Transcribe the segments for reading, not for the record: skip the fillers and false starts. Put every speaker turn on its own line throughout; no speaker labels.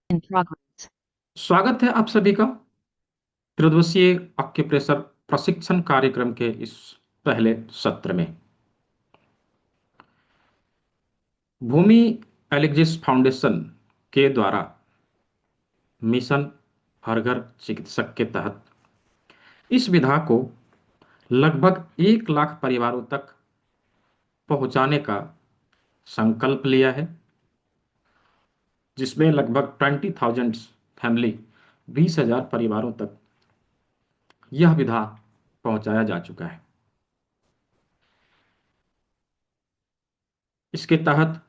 In progress.
स्वागत है आप सभी का त्रिदिवसीय एक्यूप्रेशर प्रशिक्षण कार्यक्रम के इस पहले सत्र में। भूमि एलिजिस फाउंडेशन के द्वारा मिशन हर घर चिकित्सक के तहत इस विधा को लगभग 1 लाख परिवारों तक पहुंचाने का संकल्प लिया है, जिसमें लगभग 20,000 फैमिली 20,000 परिवारों तक यह विधा पहुंचाया जा चुका है। इसके तहत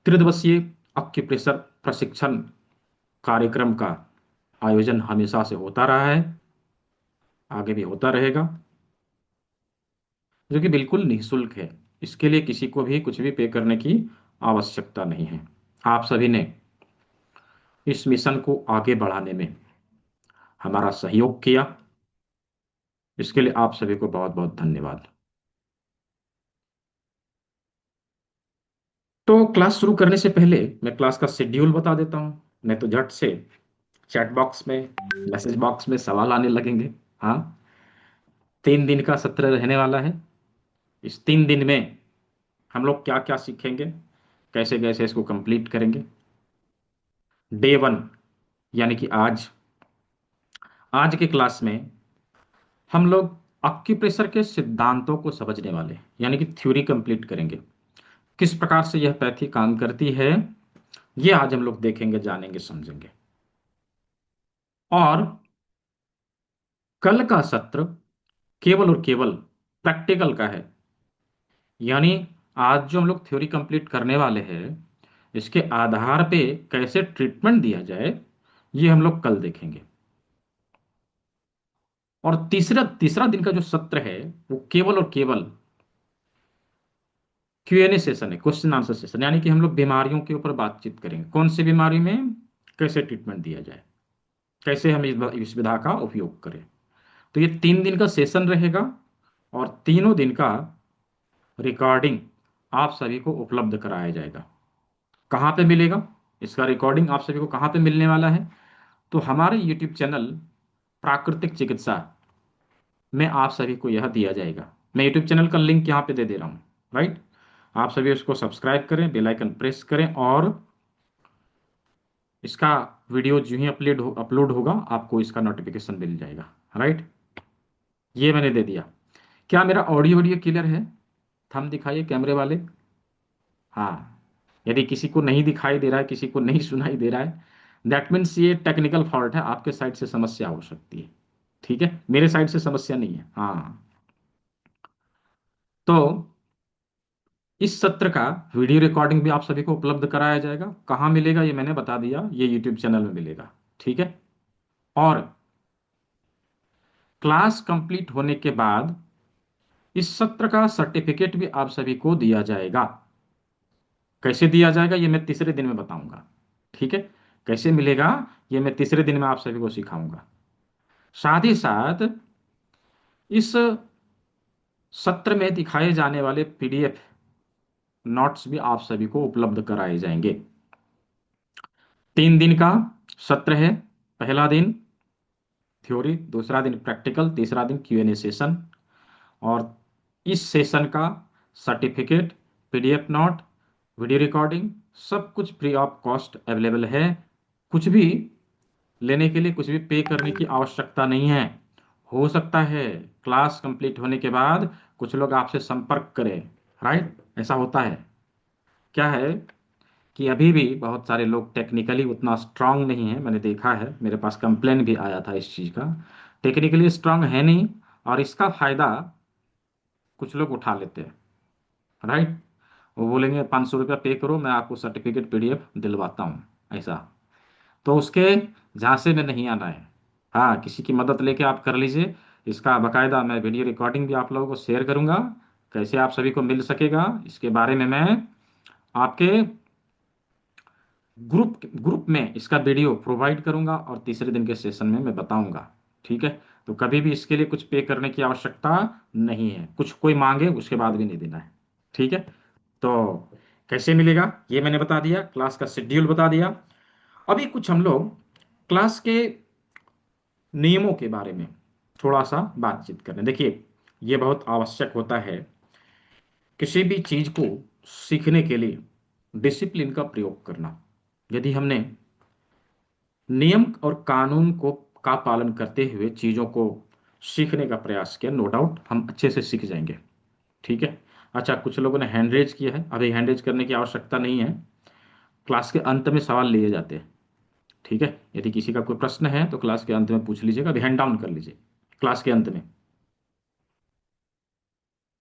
त्रिदिवसीय एक्यूप्रेशर प्रशिक्षण कार्यक्रम का आयोजन हमेशा से होता रहा है, आगे भी होता रहेगा, जो कि बिल्कुल निःशुल्क है। इसके लिए किसी को भी कुछ भी पे करने की आवश्यकता नहीं है। आप सभी ने इस मिशन को आगे बढ़ाने में हमारा सहयोग किया, इसके लिए आप सभी को बहुत बहुत धन्यवाद। तो क्लास शुरू करने से पहले मैं क्लास का शेड्यूल बता देता हूं, नहीं तो झट से चैट बॉक्स में, मैसेज बॉक्स में सवाल आने लगेंगे। हाँ, 3 दिन का सत्र रहने वाला है। इस 3 दिन में हम लोग क्या क्या सीखेंगे, कैसे कैसे इसको कंप्लीट करेंगे। डे 1 यानी कि आज आज के क्लास में हम लोग एक्यूप्रेशर के सिद्धांतों को समझने वाले हैं, यानी कि थ्योरी कंप्लीट करेंगे। किस प्रकार से यह पैथी काम करती है, ये आज हम लोग देखेंगे, जानेंगे, समझेंगे। और कल का सत्र केवल और केवल प्रैक्टिकल का है, यानी आज जो हम लोग थ्योरी कंप्लीट करने वाले हैं, इसके आधार पे कैसे ट्रीटमेंट दिया जाए, ये हम लोग कल देखेंगे। और तीसरा तीसरा दिन का जो सत्र है, वो केवल और केवल क्यूएनए सेशन है, क्वेश्चन आंसर सेशन, यानी कि हम लोग बीमारियों के ऊपर बातचीत करेंगे। कौन सी बीमारी में कैसे ट्रीटमेंट दिया जाए, कैसे हम इस विधा का उपयोग करें। तो ये 3 दिन का सेशन रहेगा, और तीनों दिन का रिकॉर्डिंग आप सभी को उपलब्ध कराया जाएगा। कहाँ पे मिलेगा इसका रिकॉर्डिंग, आप सभी को कहाँ पे मिलने वाला है? तो हमारे यूट्यूब चैनल प्राकृतिक चिकित्सा में आप सभी को यह दिया जाएगा। मैं यूट्यूब चैनल का लिंक यहाँ पे दे दे रहा हूँ, राइट। आप सभी उसको सब्सक्राइब करें, बेल आइकन प्रेस करें, और इसका वीडियो जो ही अपलोड होगा, आपको इसका नोटिफिकेशन मिल जाएगा, राइट। ये मैंने दे दिया। क्या मेरा ऑडियो वीडियो क्लियर है? थंब दिखाइए कैमरे वाले। हाँ, यदि किसी को नहीं दिखाई दे रहा है, किसी को नहीं सुनाई दे रहा है, दैट मीन्स ये टेक्निकल फॉल्ट है, आपके साइड से समस्या हो सकती है। ठीक है, मेरे साइड से समस्या नहीं है। हाँ, तो इस सत्र का वीडियो रिकॉर्डिंग भी आप सभी को उपलब्ध कराया जाएगा। कहाँ मिलेगा ये मैंने बता दिया, ये यूट्यूब चैनल में मिलेगा। ठीक है, और क्लास कंप्लीट होने के बाद इस सत्र का सर्टिफिकेट भी आप सभी को दिया जाएगा। कैसे दिया जाएगा ये मैं तीसरे दिन में बताऊंगा। ठीक है, कैसे मिलेगा ये मैं तीसरे दिन में आप सभी को सिखाऊंगा। साथ ही साथ इस सत्र में दिखाए जाने वाले पीडीएफ नोट्स भी आप सभी को उपलब्ध कराए जाएंगे। 3 दिन का सत्र है। पहला दिन थ्योरी, दूसरा दिन प्रैक्टिकल, तीसरा दिन क्यूएनए सेशन। और इस सेशन का certificate, PDF note, video recording, सब कुछ फ्री ऑफ कॉस्ट अवेलेबल है। कुछ भी लेने के लिए कुछ भी पे करने की आवश्यकता नहीं है। हो सकता है क्लास कंप्लीट होने के बाद कुछ लोग आपसे संपर्क करें, राइट, ऐसा होता है। क्या है कि अभी भी बहुत सारे लोग टेक्निकली उतना स्ट्रांग नहीं है, मैंने देखा है, मेरे पास कंप्लेन भी आया था इस चीज़ का। टेक्निकली स्ट्रांग है नहीं, और इसका फायदा कुछ लोग उठा लेते हैं, राइट। वो बोलेंगे 500 रुपया पे करो, मैं आपको सर्टिफिकेट पीडीएफ दिलवाता हूँ, ऐसा। तो उसके झांसे में नहीं आना है। हाँ, किसी की मदद लेके आप कर लीजिए। इसका बकायदा मैं वीडियो रिकॉर्डिंग भी आप लोगों को शेयर करूंगा, कैसे आप सभी को मिल सकेगा इसके बारे में मैं आपके ग्रुप में इसका वीडियो प्रोवाइड करूंगा, और तीसरे दिन के सेशन में मैं बताऊंगा। ठीक है, तो कभी भी इसके लिए कुछ पे करने की आवश्यकता नहीं है। कुछ कोई मांगे उसके बाद भी नहीं देना है। ठीक है, तो कैसे मिलेगा ये मैंने बता दिया, क्लास का शेड्यूल बता दिया। अभी कुछ हम लोग क्लास के नियमों के बारे में थोड़ा सा बातचीत करें। देखिए, ये बहुत आवश्यक होता है किसी भी चीज को सीखने के लिए डिसिप्लिन का प्रयोग करना। यदि हमने नियम और कानून को का पालन करते हुए चीजों को सीखने का प्रयास किया, नो डाउट हम अच्छे से सीख जाएंगे। ठीक है। अच्छा, कुछ लोगों ने हैंड रेज किया है। अभी हैंड रेज करने की आवश्यकता नहीं है, क्लास के अंत में सवाल लिए जाते हैं। ठीक है, यदि किसी का कोई प्रश्न है तो क्लास के अंत में पूछ लीजिएगा, अभी हैंड डाउन कर लीजिए क्लास के अंत में।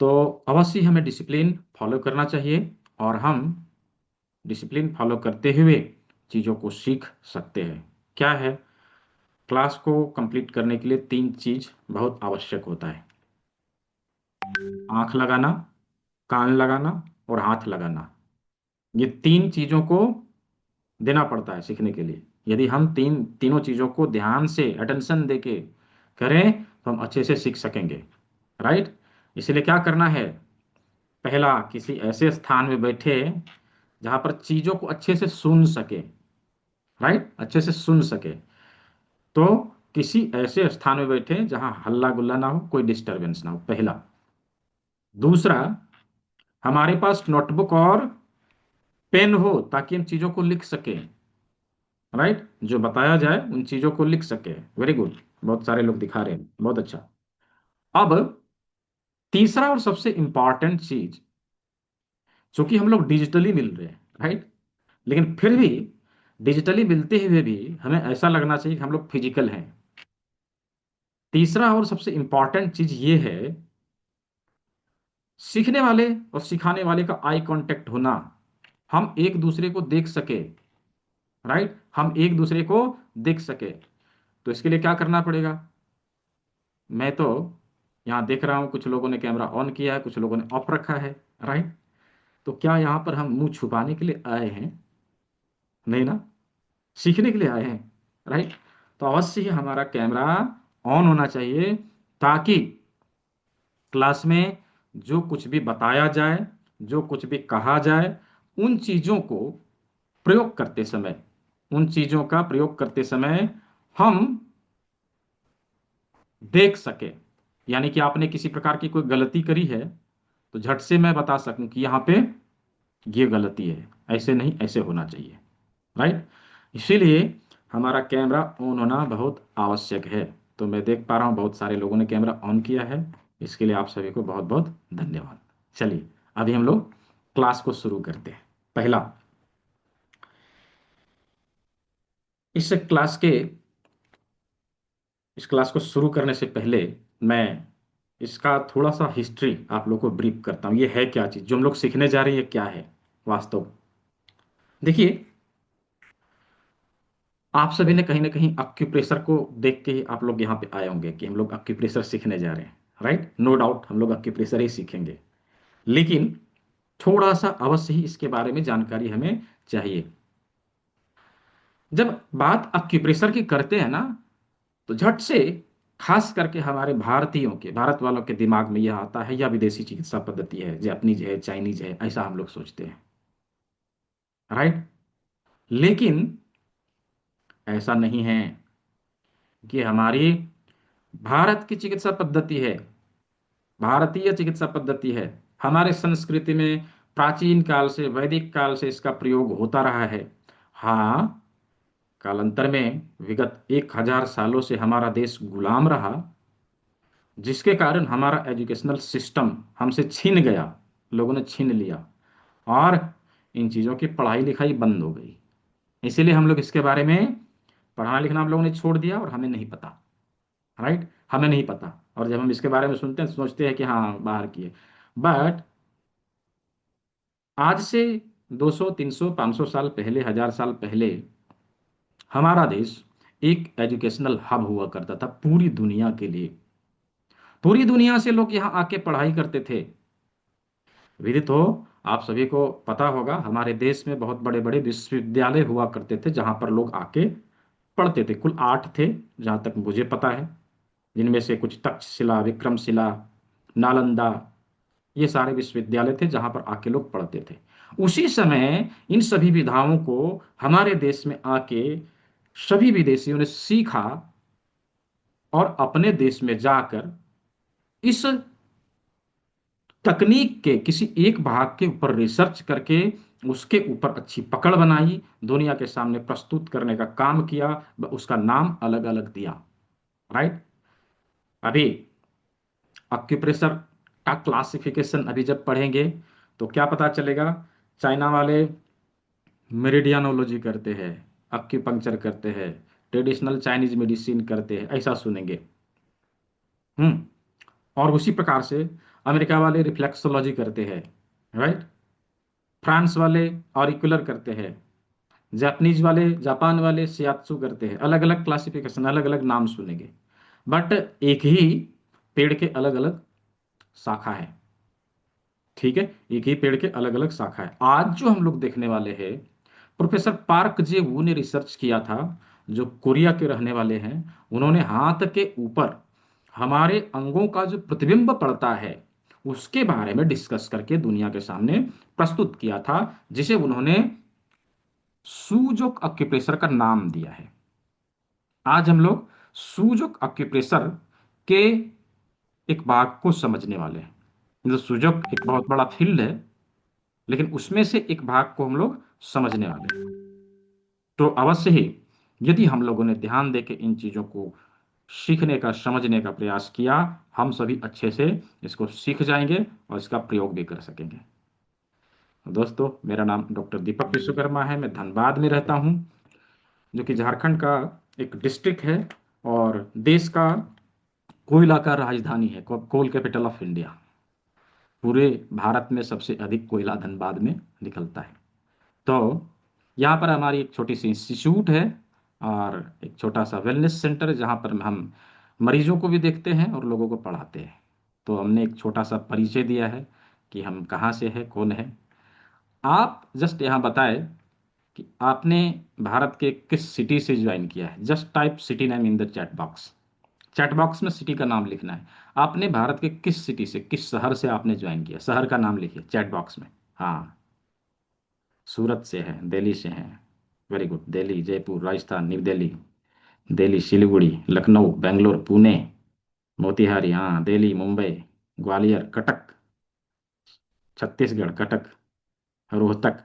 तो अवश्य हमें डिसिप्लिन फॉलो करना चाहिए और हम डिसिप्लिन फॉलो करते हुए चीज़ों को सीख सकते हैं। क्या है, क्लास को कंप्लीट करने के लिए तीन चीज बहुत आवश्यक होता है: आंख लगाना, कान लगाना और हाथ लगाना। ये तीन चीजों को देना पड़ता है सीखने के लिए। यदि हम तीनों चीजों को ध्यान से अटेंशन देके करें तो हम अच्छे से सीख सकेंगे। राइट। इसलिए क्या करना है, पहला, किसी ऐसे स्थान में बैठे जहां पर चीजों को अच्छे से सुन सके। राइट, अच्छे से सुन सके। तो किसी ऐसे स्थान में बैठे जहां हल्ला गुल्ला ना हो, कोई डिस्टरबेंस ना हो, पहला। दूसरा, हमारे पास नोटबुक और पेन हो ताकि हम चीजों को लिख सकें। राइट, जो बताया जाए उन चीजों को लिख सके। वेरी गुड, बहुत सारे लोग दिखा रहे हैं, बहुत अच्छा। अब तीसरा और सबसे इंपॉर्टेंट चीज, चूंकि हम लोग डिजिटली मिल रहे हैं, राइट, लेकिन फिर भी डिजिटली मिलते हुए भी हमें ऐसा लगना चाहिए कि हम लोग फिजिकल हैं। तीसरा और सबसे इंपॉर्टेंट चीज ये है, सीखने वाले और सिखाने वाले का आई कांटेक्ट होना। हम एक दूसरे को देख सके। राइट, हम एक दूसरे को देख सके। तो इसके लिए क्या करना पड़ेगा, मैं तो यहाँ देख रहा हूँ कुछ लोगों ने कैमरा ऑन किया है, कुछ लोगों ने ऑफ रखा है। राइट, तो क्या यहाँ पर हम मुंह छुपाने के लिए आए हैं? नहीं ना, सीखने के लिए आए हैं। राइट, तो अवश्य ही हमारा कैमरा ऑन होना चाहिए ताकि क्लास में जो कुछ भी बताया जाए, जो कुछ भी कहा जाए, उन चीजों को प्रयोग करते समय, उन चीजों का प्रयोग करते समय हम देख सके। यानी कि आपने किसी प्रकार की कोई गलती करी है तो झट से मैं बता सकूं कि यहाँ पे ये गलती है, ऐसे नहीं, ऐसे होना चाहिए। राइट, इसीलिए हमारा कैमरा ऑन होना बहुत आवश्यक है। तो मैं देख पा रहा हूँ बहुत सारे लोगों ने कैमरा ऑन किया है, इसके लिए आप सभी को बहुत बहुत धन्यवाद। चलिए, अभी हम लोग क्लास को शुरू करते हैं। पहला, इस क्लास के इस क्लास को शुरू करने से पहले मैं इसका थोड़ा सा हिस्ट्री आप लोग को ब्रीफ करता हूँ। ये है क्या चीज़ जो हम लोग सीखने जा रहे हैं, ये क्या है वास्तव। देखिए, आप सभी ने कहीं ना कहीं अक्यूप्रेशर को देख के ही आप लोग यहाँ पे आए होंगे कि हम लोग अक्यूप्रेशर सीखने जा रहे हैं। राइट, नो डाउट हम लोग अक्यूप्रेशर ही सीखेंगे, लेकिन थोड़ा सा अवश्य ही इसके बारे में जानकारी हमें चाहिए। जब बात अक्यूप्रेशर की करते हैं ना, तो झट से खास करके हमारे भारतीयों के, भारत वालों के दिमाग में यह आता है या विदेशी चिकित्सा पद्धति है, जापानीज है, चाइनीज है, ऐसा हम लोग सोचते हैं। राइट, लेकिन ऐसा नहीं है। कि हमारी भारत की चिकित्सा पद्धति है, भारतीय चिकित्सा पद्धति है। हमारे संस्कृति में प्राचीन काल से, वैदिक काल से इसका प्रयोग होता रहा है। हाँ, कालांतर में विगत 1000 सालों से हमारा देश गुलाम रहा, जिसके कारण हमारा एजुकेशनल सिस्टम हमसे छीन गया, लोगों ने छीन लिया, और इन चीज़ों की पढ़ाई लिखाई बंद हो गई। इसीलिए हम लोग इसके बारे में पढ़ना लिखना हम लोगों ने छोड़ दिया और हमें नहीं पता। राइट, हमें नहीं पता, और जब हम इसके बारे में सुनते हैं सोचते हैं कि हाँ बाहर की है। बट आज से 200 300 500 साल पहले, 1000 साल पहले हमारा देश एक एजुकेशनल हब हुआ करता था पूरी दुनिया के लिए। पूरी दुनिया से लोग यहाँ आके पढ़ाई करते थे। विदित हो, आप सभी को पता होगा हमारे देश में बहुत बड़े बड़े विश्वविद्यालय हुआ करते थे जहाँ पर लोग आके पढ़ते थे। कुल 8 थे जहाँ तक मुझे पता है, जिनमें से कुछ तक्षशिला, विक्रमशिला, नालंदा, ये सारे विश्वविद्यालय थे जहाँ पर आके लोग पढ़ते थे। उसी समय इन सभी विधाओं को हमारे देश में आके सभी विदेशियों ने सीखा और अपने देश में जाकर इस तकनीक के किसी एक भाग के ऊपर रिसर्च करके उसके ऊपर अच्छी पकड़ बनाई, दुनिया के सामने प्रस्तुत करने का काम किया, उसका नाम अलग अलग दिया। राइट। अभी अक्यूप्रेशर का क्लासिफिकेशन अभी जब पढ़ेंगे तो क्या पता चलेगा। चाइना वाले मेरिडियानोलॉजी करते हैं, अक्यूपंक्चर करते हैं, ट्रेडिशनल चाइनीज मेडिसिन करते हैं, ऐसा सुनेंगे। और उसी प्रकार से अमेरिका वाले रिफ्लेक्सोलॉजी करते हैं। राइट। फ्रांस वाले ऑरिकुलर करते हैं, जापानीज वाले, जापान वाले शियात्सु करते हैं। अलग अलग क्लासिफिकेशन, अलग अलग नाम सुनेंगे, बट एक ही पेड़ के अलग अलग शाखा है। ठीक है, एक ही पेड़ के अलग अलग शाखा है। आज जो हम लोग देखने वाले हैं, प्रोफेसर पार्क जे वू ने रिसर्च किया था, जो कोरिया के रहने वाले हैं। उन्होंने हाथ के ऊपर हमारे अंगों का जो प्रतिबिंब पड़ता है उसके बारे में डिस्कस करके दुनिया के सामने प्रस्तुत किया था, जिसे उन्होंने सूजोक अक्यूप्रेशर का नाम दिया है। आज हम लोग सूजोक अक्यूप्रेशर के एक भाग को समझने वाले हैं। मतलब सूजोक एक बहुत बड़ा फील्ड है, लेकिन उसमें से एक भाग को हम लोग समझने वाले हैं। तो अवश्य ही यदि हम लोगों ने ध्यान देके इन चीजों को सीखने का, समझने का प्रयास किया, हम सभी अच्छे से इसको सीख जाएंगे और इसका प्रयोग भी कर सकेंगे। दोस्तों, मेरा नाम डॉक्टर दीपक विश्वकर्मा है। मैं धनबाद में रहता हूँ, जो कि झारखंड का एक डिस्ट्रिक्ट है और देश का कोयला का राजधानी है, कोल कैपिटल ऑफ इंडिया। पूरे भारत में सबसे अधिक कोयला धनबाद में निकलता है। तो यहाँ पर हमारी एक छोटी सी इंस्टीट्यूट है और एक छोटा सा वेलनेस सेंटर है, जहाँ पर हम मरीजों को भी देखते हैं और लोगों को पढ़ाते हैं। तो हमने एक छोटा सा परिचय दिया है कि हम कहाँ से हैं, कौन है। आप जस्ट यहाँ बताएं कि आपने भारत के किस सिटी से ज्वाइन किया है। Just type city name in the chat box. Chat box में सिटी का नाम लिखना है। आपने भारत के किस सिटी से, किस शहर से आपने ज्वाइन किया, शहर का नाम लिखिए चैट बॉक्स में। हाँ, सूरत से है, दिल्ली से हैं। Very good. Delhi, Jaipur, Rajasthan, new Delhi, Delhi, Siliguri, Lucknow, Bangalore, Pune, Motihari, हाँ, दिल्ली, मुंबई, ग्वालियर, कटक, छत्तीसगढ़, कटक, रोहतक।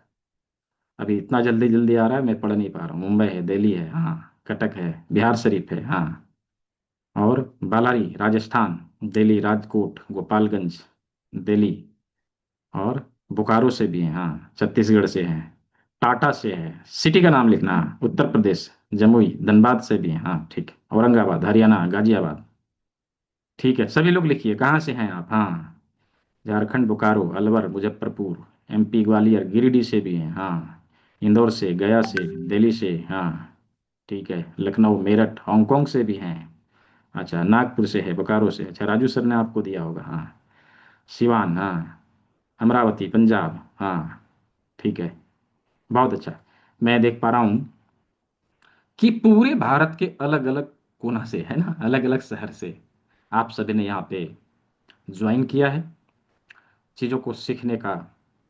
अभी इतना जल्दी जल्दी आ रहा है, मैं पढ़ नहीं पा रहा हूँ। मुंबई है, दिल्ली है, हाँ, कटक है, बिहार शरीफ है, हाँ, और बालारी, राजस्थान, दिल्ली, राजकोट, गोपालगंज, दिल्ली, और बोकारो से भी हैं, हाँ, छत्तीसगढ़ से हैं, टाटा से है। सिटी का नाम लिखना, हाँ, उत्तर प्रदेश, जमुई, धनबाद से भी हैं, हाँ, ठीक है, औरंगाबाद, हरियाणा, गाजियाबाद। ठीक है, सभी लोग लिखिए कहाँ से हैं आप। हाँ, झारखंड, बोकारो, अलवर, मुजफ्फरपुर, एमपी, ग्वालियर, गिरिडीह से भी हैं, हाँ, इंदौर से, गया से, दिल्ली से, हाँ, ठीक है, लखनऊ, मेरठ, हांगकांग से भी हैं। अच्छा, नागपुर से है, बोकारो से। अच्छा, राजू सर ने आपको दिया होगा, हाँ, सिवान, हाँ, अमरावती, पंजाब, हाँ, ठीक है, बहुत अच्छा। मैं देख पा रहा हूं कि पूरे भारत के अलग अलग कोना से, है ना, अलग अलग शहर से आप सभी ने यहाँ पे ज्वाइन किया है, चीज़ों को सीखने का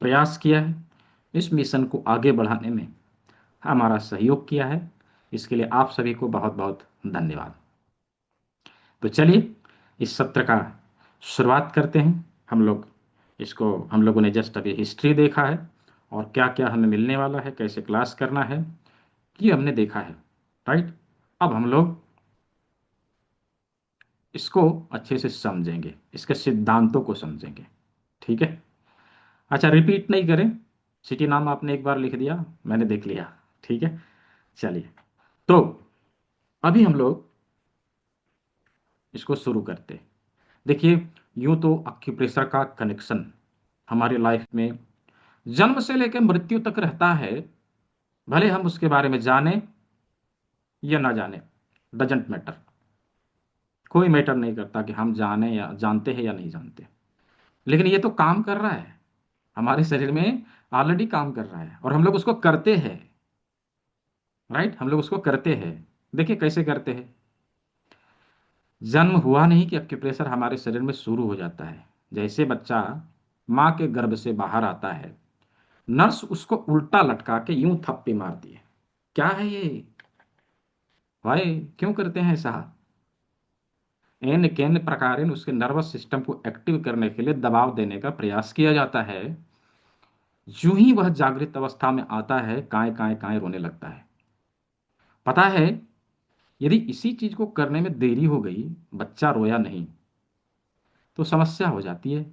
प्रयास किया है, इस मिशन को आगे बढ़ाने में हमारा सहयोग किया है। इसके लिए आप सभी को बहुत बहुत धन्यवाद। तो चलिए इस सत्र का शुरुआत करते हैं। हम लोगों ने जस्ट अभी हिस्ट्री देखा है और क्या क्या हमें मिलने वाला है, कैसे क्लास करना है, ये हमने देखा है। राइट। अब हम लोग इसको अच्छे से समझेंगे, इसके सिद्धांतों को समझेंगे। ठीक है। अच्छा, रिपीट नहीं करें। सिटी नाम आपने एक बार लिख दिया, मैंने देख लिया। ठीक है, चलिए। तो अभी हम लोग इसको शुरू करते हैं। देखिए, यूं तो अक्यूप्रेशर का कनेक्शन हमारी लाइफ में जन्म से लेकर मृत्यु तक रहता है। भले हम उसके बारे में जाने या ना जाने, डजेंट मैटर। कोई मैटर नहीं करता कि हम जाने या जानते हैं या नहीं जानते, लेकिन ये तो काम कर रहा है हमारे शरीर में, ऑलरेडी काम कर रहा है और हम लोग उसको करते हैं। राइट, हम लोग उसको करते हैं। देखिए कैसे करते हैं। जन्म हुआ नहीं कि एक्यूप्रेशर हमारे शरीर में शुरू हो जाता है। जैसे बच्चा माँ के गर्भ से बाहर आता है, नर्स उसको उल्टा लटका के यूं थप्पी मार दिए। क्या है ये भाई, क्यों करते हैं ऐसा? एन केन प्रकारेण उसके नर्वस सिस्टम को एक्टिव करने के लिए दबाव देने का प्रयास किया जाता है। यूं ही वह जागृत अवस्था में आता है, काय काय काय रोने लगता है। पता है, यदि इसी चीज को करने में देरी हो गई, बच्चा रोया नहीं, तो समस्या हो जाती है।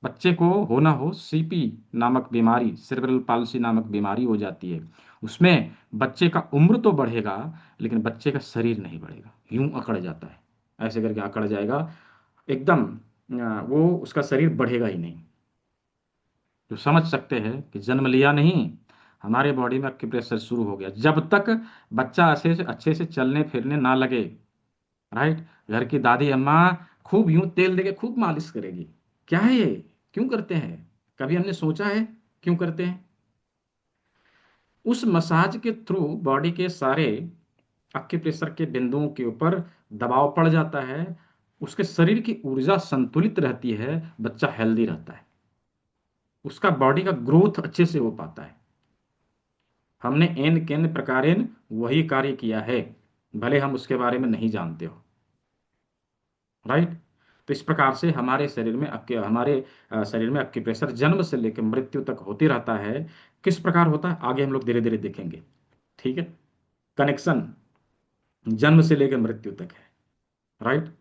बच्चे को हो ना हो सीपी नामक बीमारी, सेरेब्रल पाल्सी नामक बीमारी हो जाती है। उसमें बच्चे का उम्र तो बढ़ेगा, लेकिन बच्चे का शरीर नहीं बढ़ेगा, यूं अकड़ जाता है, ऐसे करके अकड़ जाएगा एकदम। वो उसका शरीर बढ़ेगा ही नहीं। जो समझ सकते हैं कि जन्म लिया नहीं, हमारे बॉडी में एक्यूप्रेशर शुरू हो गया, जब तक बच्चा अच्छे से चलने फिरने ना लगे, राइट। घर की दादी अम्मा खूब यूं तेल देके खूब मालिश करेगी। क्या है ये, क्यों करते हैं? कभी हमने सोचा है क्यों करते हैं? उस मसाज के थ्रू बॉडी के सारे एक्यूप्रेशर के बिंदुओं के ऊपर दबाव पड़ जाता है, उसके शरीर की ऊर्जा संतुलित रहती है, बच्चा हेल्दी रहता है, उसका बॉडी का ग्रोथ अच्छे से हो पाता है। हमने एन केन प्रकारेण वही कार्य किया है, भले हम उसके बारे में नहीं जानते हो, राइट। तो इस प्रकार से हमारे शरीर में एक्यूप्रेशर जन्म से लेकर मृत्यु तक होती रहता है। किस प्रकार होता है आगे हम लोग धीरे धीरे देखेंगे, ठीक है। कनेक्शन जन्म से लेकर मृत्यु तक है, राइट।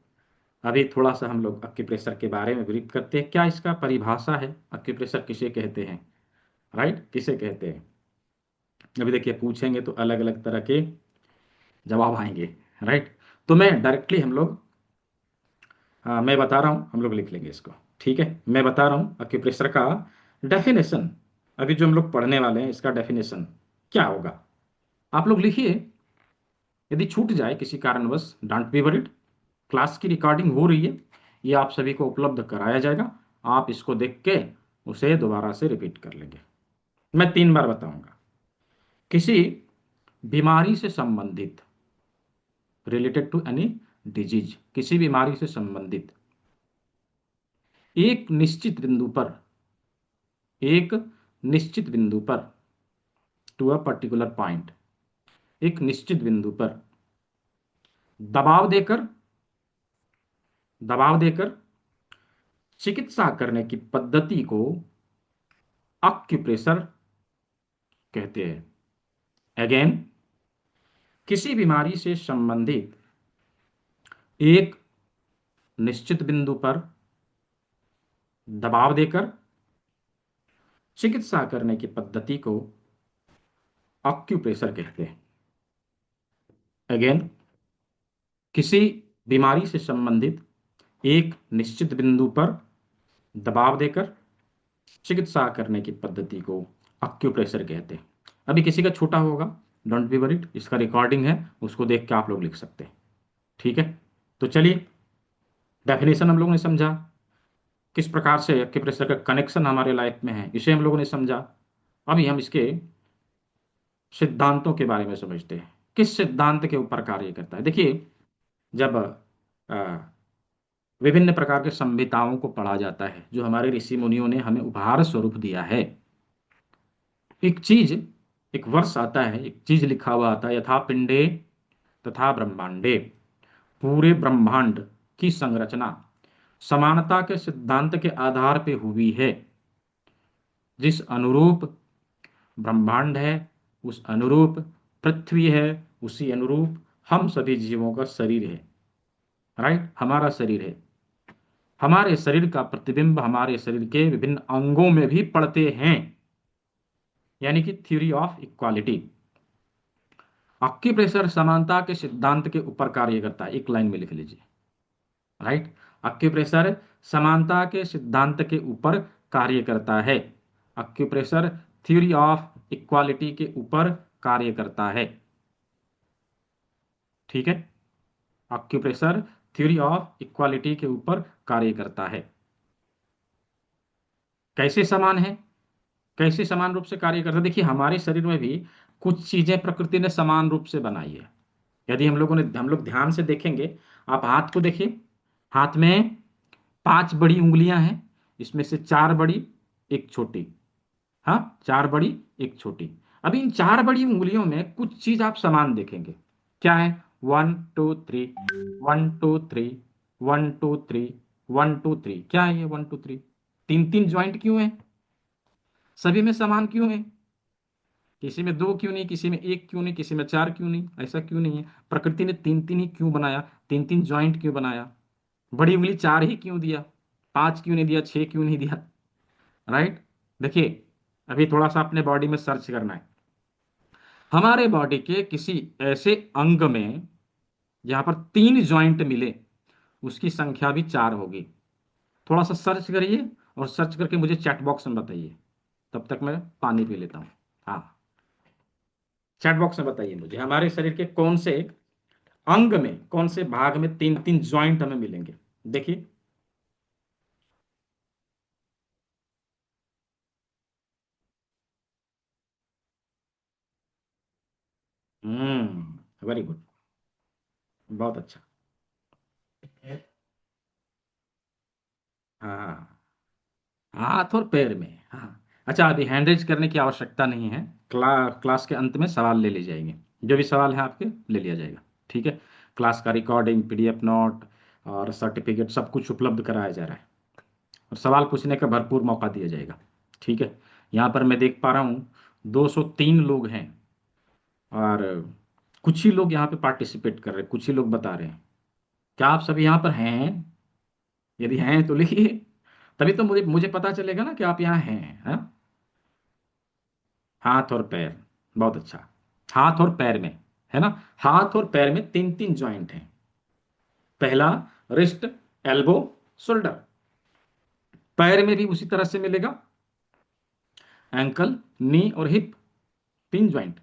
अभी थोड़ा सा हम लोग एक्यूप्रेशर के बारे में ब्रीफ करते हैं, क्या इसका परिभाषा है, एक्यूप्रेशर किसे कहते हैं, राइट, किसे कहते हैं। अभी देखिए पूछेंगे तो अलग अलग तरह के जवाब आएंगे, राइट। तो मैं डायरेक्टली हम लोग, हाँ मैं बता रहा हूँ, हम लोग लिख लेंगे इसको, ठीक है। मैं बता रहा हूँ एक्यूप्रेशर का डेफिनेशन। अभी जो हम लोग पढ़ने वाले हैं इसका डेफिनेशन क्या होगा, आप लोग लिखिए। यदि छूट जाए किसी कारणवश, डोंट बी वरीड, क्लास की रिकॉर्डिंग हो रही है, ये आप सभी को उपलब्ध कराया जाएगा। आप इसको देख के उसे दोबारा से रिपीट कर लेंगे। मैं 3 बार बताऊंगा। किसी बीमारी से संबंधित, रिलेटेड टू एनी डिजीज, किसी बीमारी से संबंधित एक निश्चित बिंदु पर, एक निश्चित बिंदु पर, टू अ पर्टिकुलर पॉइंट, एक निश्चित बिंदु पर दबाव देकर, दबाव देकर चिकित्सा करने की पद्धति को अक्यूप्रेशर कहते हैं। अगेन, किसी बीमारी से संबंधित एक निश्चित बिंदु पर दबाव देकर चिकित्सा करने की पद्धति को अक्यूप्रेशर कहते हैं। अगेन, किसी बीमारी से संबंधित एक निश्चित बिंदु पर दबाव देकर चिकित्सा करने की पद्धति को अक्यूप्रेशर कहते हैं। अभी किसी का छोटा होगा, डोंट बी वरीड, इसका रिकॉर्डिंग है, उसको देख के आप लोग लिख सकते हैं, ठीक है। तो चलिए, डेफिनेशन हम लोगों ने समझा, किस प्रकार से एक्यूप्रेशर का कनेक्शन हमारे लाइफ में है इसे हम लोगों ने समझा। अभी हम इसके सिद्धांतों के बारे में समझते हैं, किस सिद्धांत के ऊपर कार्य करता है। देखिए, जब विभिन्न प्रकार के संहिताओं को पढ़ा जाता है जो हमारे ऋषि मुनियों ने हमें उपहार स्वरूप दिया है, एक चीज, एक वर्ष आता है, एक चीज लिखा हुआ आता है, यथा पिंडे तथा ब्रह्मांडे, पूरे ब्रह्मांड की संरचना समानता के सिद्धांत के आधार पे हुई है। जिस अनुरूप ब्रह्मांड है, उस अनुरूप पृथ्वी है, उसी अनुरूप हम सभी जीवों का शरीर है, राइट, हमारा शरीर है। हमारे शरीर का प्रतिबिंब हमारे शरीर के विभिन्न अंगों में भी पड़ते हैं, यानी कि थ्योरी ऑफ इक्वालिटी। एक्यूप्रेशर समानता के सिद्धांत के ऊपर कार्य करता है, एक लाइन में लिख लीजिए, राइट। एक्यूप्रेशर समानता के सिद्धांत के ऊपर कार्य करता है। एक्यूप्रेशर थ्योरी ऑफ इक्वालिटी के ऊपर कार्य करता है, ठीक है। एक्यूप्रेशर थ्योरी ऑफ इक्वालिटी के ऊपर कार्य करता है। कैसे समान है, कैसे समान रूप से कार्य करता है? देखिए, हमारे शरीर में भी कुछ चीजें प्रकृति ने समान रूप से बनाई है। यदि हम लोग ध्यान से देखेंगे, आप हाथ को देखिए, हाथ में 5 बड़ी उंगलियां हैं, इसमें से 4 बड़ी, एक छोटी, हाँ, 4 बड़ी एक छोटी। अभी इन 4 बड़ी उंगलियों में कुछ चीज आप समान देखेंगे। क्या है? 1 2 3, 1 2 3, 1 2 3, 1 2 3। क्या है ये 1 2 3? तीन तीन ज्वाइंट क्यों है? सभी में समान क्यों है? किसी में दो क्यों नहीं, किसी में एक क्यों नहीं, किसी में चार क्यों नहीं? ऐसा क्यों नहीं है? प्रकृति ने तीन तीन ही क्यों बनाया? तीन तीन ज्वाइंट क्यों बनाया? बड़ी उंगली 4 ही क्यों दिया? 5 क्यों नहीं दिया? 6 क्यों नहीं दिया? राइट। देखिए, अभी थोड़ा सा अपने बॉडी में सर्च करना है। हमारे बॉडी के किसी ऐसे अंग में जहां पर 3 ज्वाइंट मिले, उसकी संख्या भी 4 होगी। थोड़ा सा सर्च करिए और सर्च करके मुझे चैट बॉक्स में बताइए। तब तक मैं पानी पी लेता हूँ। हाँ, चैट बॉक्स में बताइए मुझे, हमारे शरीर के कौन से अंग में, कौन से भाग में तीन तीन ज्वाइंट हमें मिलेंगे? देखिए। Very good. बहुत अच्छा। हाँ, हाथ और पैर में। हाँ, अच्छा, अभी हैंड रेज करने की आवश्यकता नहीं है। क्लास के अंत में सवाल ले लिए जाएंगे। जो भी सवाल है आपके, ले लिया जाएगा। ठीक है। क्लास का रिकॉर्डिंग, पीडीएफ नोट और सर्टिफिकेट सब कुछ उपलब्ध कराया जा रहा है। और सवाल पूछने का भरपूर मौका दिया जाएगा। ठीक है। यहाँ पर मैं देख पा रहा हूँ 203 लोग हैं। और कुछ ही लोग यहाँ पे पार्टिसिपेट कर रहे हैं, कुछ ही लोग बता रहे हैं। क्या आप सभी यहाँ पर हैं? यदि हैं तो लिखिए। तभी तो मुझे मुझे पता चलेगा ना कि आप यहाँ हैं। हाँ? हाथ और पैर। बहुत अच्छा। हाथ और पैर में, है ना? हाथ और पैर में तीन तीन ज्वाइंट हैं। पहला, रिस्ट, एल्बो, शोल्डर। पैर में भी उसी तरह से मिलेगा। एंकल, नी और हिप, तीन ज्वाइंट।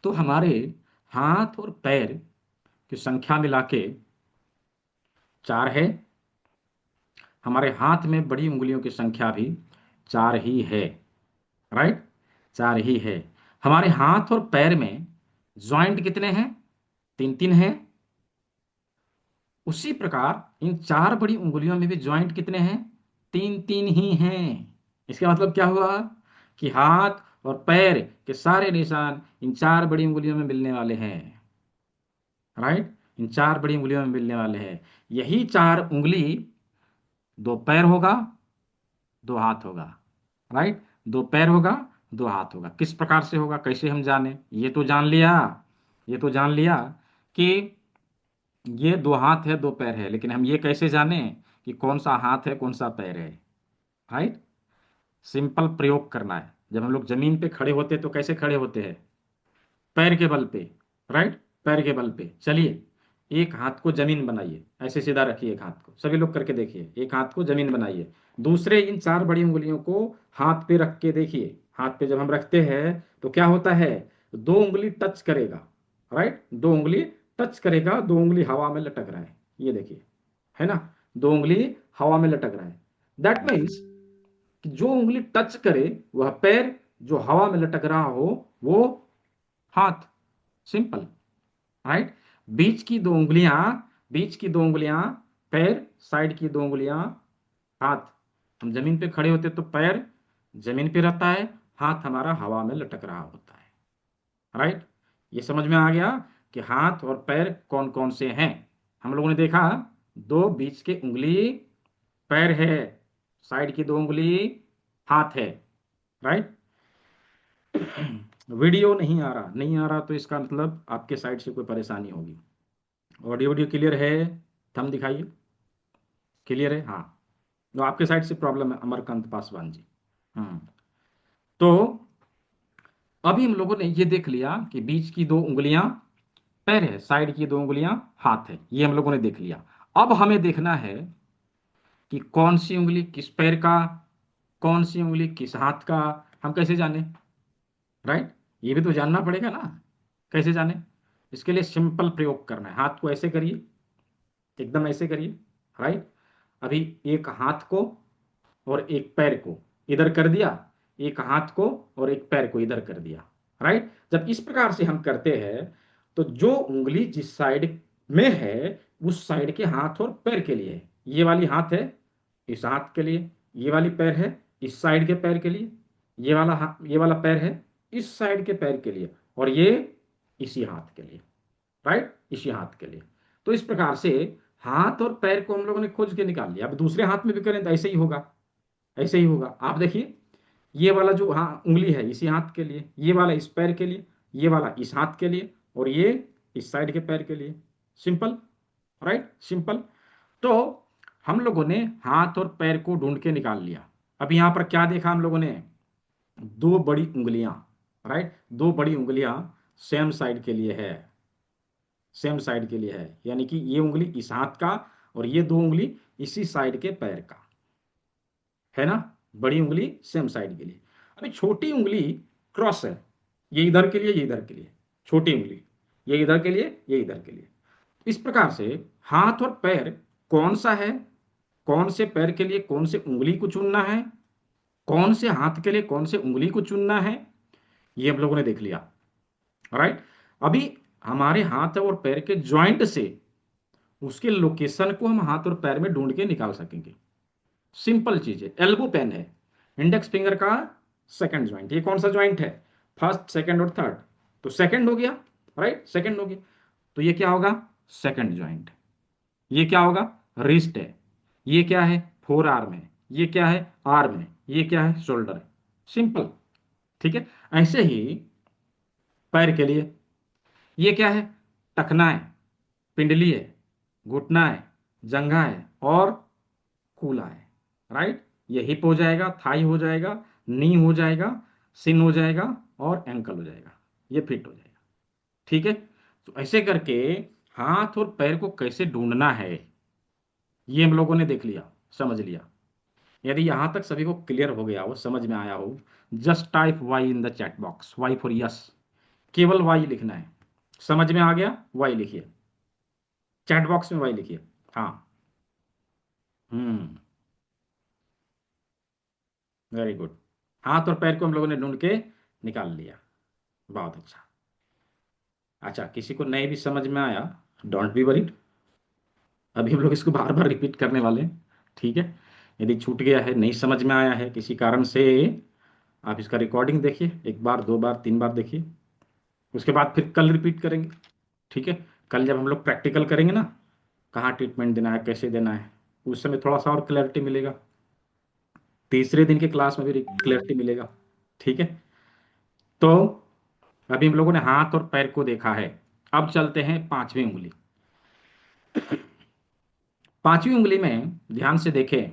तो हमारे हाथ और पैर की संख्या मिला के 4 है। हमारे हाथ में बड़ी उंगलियों की संख्या भी 4 ही है। राइट। 4 ही है। हमारे हाथ और पैर में ज्वाइंट कितने हैं? तीन तीन हैं। उसी प्रकार इन 4 बड़ी उंगलियों में भी ज्वाइंट कितने हैं? तीन तीन ही हैं। इसका मतलब क्या हुआ? कि हाथ और पैर के सारे निशान इन 4 बड़ी उंगलियों में मिलने वाले हैं। राइट। इन 4 बड़ी उंगलियों में मिलने वाले हैं। यही 4 उंगली, दो पैर होगा, दो हाथ होगा। राइट। दो पैर होगा, दो हाथ होगा। किस प्रकार से होगा, कैसे हम जाने? ये तो जान लिया, ये तो जान लिया कि ये दो हाथ है, दो पैर है। लेकिन हम ये कैसे जाने कि कौन सा हाथ है, कौन सा पैर है? राइट। सिंपल प्रयोग करना है। जब हम लोग जमीन पे खड़े होते हैं तो कैसे खड़े होते हैं? पैर के बल पे। राइट। पैर के बल पे। चलिए, एक हाथ को जमीन बनाइए, ऐसे सीधा रखिए। एक हाथ को सभी लोग करके देखिए। एक हाथ को जमीन बनाइए। दूसरे इन 4 बड़ी उंगलियों को हाथ पे रख के देखिए। हाथ पे जब हम रखते हैं तो क्या होता है? दो उंगली टच करेगा। राइट। दो उंगली टच करेगा, दो उंगली हवा में लटक रहा है। ये देखिए, है ना? दो उंगली हवा में लटक रहा है। दैट मीन्स कि जो उंगली टच करे वह पैर, जो हवा में लटक रहा हो वो हाथ। सिंपल। राइट। बीच की दो उंगलियां, बीच की दो उंगलियां पैर, साइड की दो उंगलियां हाथ। हम जमीन पे खड़े होते तो पैर जमीन पे रहता है, हाथ हमारा हवा में लटक रहा होता है। राइट। ये समझ में आ गया कि हाथ और पैर कौन कौन से हैं। हम लोगों ने देखा, दो बीच के उंगली पैर है, साइड की दो उंगली हाथ है। राइट। वीडियो नहीं आ रहा, नहीं आ रहा तो इसका मतलब आपके साइड से कोई परेशानी होगी। ऑडियो ऑडियो क्लियर है? थंब दिखाइए। क्लियर है? हाँ। तो आपके साइड से प्रॉब्लम है, अमरकांत पासवान जी। हम्म। तो अभी हम लोगों ने ये देख लिया कि बीच की दो उंगलियां पैर है, साइड की दो उंगलियां हाथ है। ये हम लोगों ने देख लिया। अब हमें देखना है कि कौन सी उंगली किस पैर का, कौन सी उंगली किस हाथ का। हम कैसे जाने? राइट। ये भी तो जानना पड़ेगा ना। कैसे जाने? इसके लिए सिंपल प्रयोग करना है। हाथ को ऐसे करिए, एकदम ऐसे करिए। राइट। अभी एक हाथ को और एक पैर को इधर कर दिया, एक हाथ को और एक पैर को इधर कर दिया। राइट। जब इस प्रकार से हम करते हैं तो जो उंगली जिस साइड में है उस साइड के हाथ और पैर के लिए है। ये वाली हाथ है इस हाथ के लिए, ये वाली पैर है इस साइड के पैर के लिए, ये वाला पैर है इस साइड के पैर के लिए, और ये इसी हाथ के लिए, राइट, इसी हाथ के लिए। तो इस प्रकार से हाथ और पैर को हम लोगों ने खोज के निकाल लिया। अब दूसरे हाथ में भी करें तो ऐसे ही होगा, ऐसे ही होगा। आप देखिए, ये वाला जो हाँ उंगली है इसी हाथ के लिए, ये वाला इस पैर के लिए, ये वाला इस हाथ के लिए, और ये इस साइड के पैर के लिए। Simple, right, simple. तो हम लोगों ने हाथ और पैर को ढूंढ के निकाल लिया। अब यहां पर क्या देखा हम लोगों ने, दो बड़ी उंगलियां, राइट, दो बड़ी उंगलियां सेम साइड के लिए है, सेम साइड के लिए है, यानी कि ये उंगली इस हाथ का और ये दो उंगली इसी साइड के पैर का, है ना, बड़ी उंगली सेम साइड के लिए। अभी छोटी उंगली क्रॉस है, ये इधर के लिए, ये इधर के लिए, छोटी उंगली ये इधर के लिए, ये इधर के लिए। इस प्रकार से हाथ और पैर कौन सा है, कौन से पैर के लिए कौन से उंगली को चुनना है, कौन से हाथ के लिए कौन से उंगली को चुनना है, ये हम लोगों ने देख लिया, राइट। अभी हमारे हाथ और पैर के ज्वाइंट से उसके लोकेशन को हम हाथ और पैर में ढूंढ के निकाल सकेंगे। सिंपल चीज है, एल्बो पेन है, इंडेक्स फिंगर का सेकंड ज्वाइंट, ये कौन सा ज्वाइंट है, फर्स्ट सेकंड और थर्ड, तो सेकंड हो गया, राइट, सेकंड हो गया। तो ये क्या होगा, सेकंड ज्वाइंट। ये क्या होगा, रिस्ट है। ये क्या है, फोर आर्म है। ये क्या है, आर्म है। ये क्या है, शोल्डर है। सिंपल, ठीक है। ऐसे ही पैर के लिए, ये क्या है, टखना है, पिंडली है, घुटना है, जंघा है और कूल्हा है, राइट। ये हिप हो जाएगा, थाई हो जाएगा, नी हो जाएगा, सिन हो जाएगा और एंकल हो जाएगा, ये फिट हो जाएगा, ठीक है। तो ऐसे करके हाथ और पैर को कैसे ढूंढना है ये हम लोगों ने देख लिया, समझ लिया। यदि यहां तक सभी को क्लियर हो गया हो, समझ में आया हो, just type Y in the chat box, Y for yes, केवल वाई लिखना है। समझ में आ गया, वाई लिखिए, चैट बॉक्स में वाई लिखिए। हाँ, हम्म, वेरी गुड। हाथ और पैर को हम लोगों ने ढूंढ के निकाल लिया, बहुत अच्छा। अच्छा, किसी को नहीं भी समझ में आया, डोंट बी वरीड, अभी हम लोग इसको बार बार रिपीट करने वाले हैं, ठीक है। यदि छूट गया है, नहीं समझ में आया है किसी कारण से, आप इसका रिकॉर्डिंग देखिए, एक बार, दो बार, तीन बार देखिए, उसके बाद फिर कल रिपीट करेंगे, ठीक है। कल जब हम लोग प्रैक्टिकल करेंगे ना, कहाँ ट्रीटमेंट देना है, कैसे देना है, उस समय थोड़ा सा और क्लैरिटी मिलेगा, तीसरे दिन के क्लास में भी क्लैरिटी मिलेगा, ठीक है। तो अभी हम लोगों ने हाथ और पैर को देखा है, अब चलते हैं पांचवी उंगली। पांचवी उंगली में ध्यान से देखें,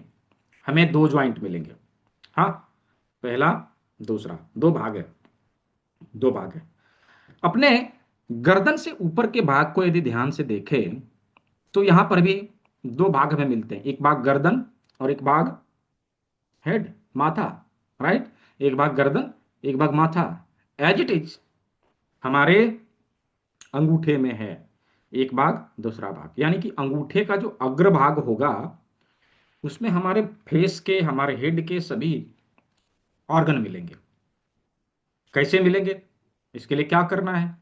हमें दो ज्वाइंट मिलेंगे, हाँ, पहला, दूसरा, दो भाग है, दो भाग है। अपने गर्दन से ऊपर के भाग को यदि ध्यान से देखें तो यहां पर भी दो भाग हमें मिलते हैं, एक भाग गर्दन और एक भाग हेड, माथा, राइट। एक भाग गर्दन, एक भाग माथा, एज इट इज हमारे अंगूठे में है, एक भाग दूसरा भाग, यानी कि अंगूठे का जो अग्रभाग होगा उसमें हमारे फेस के, हमारे हेड के सभी ऑर्गन मिलेंगे। कैसे मिलेंगे, इसके लिए क्या करना है,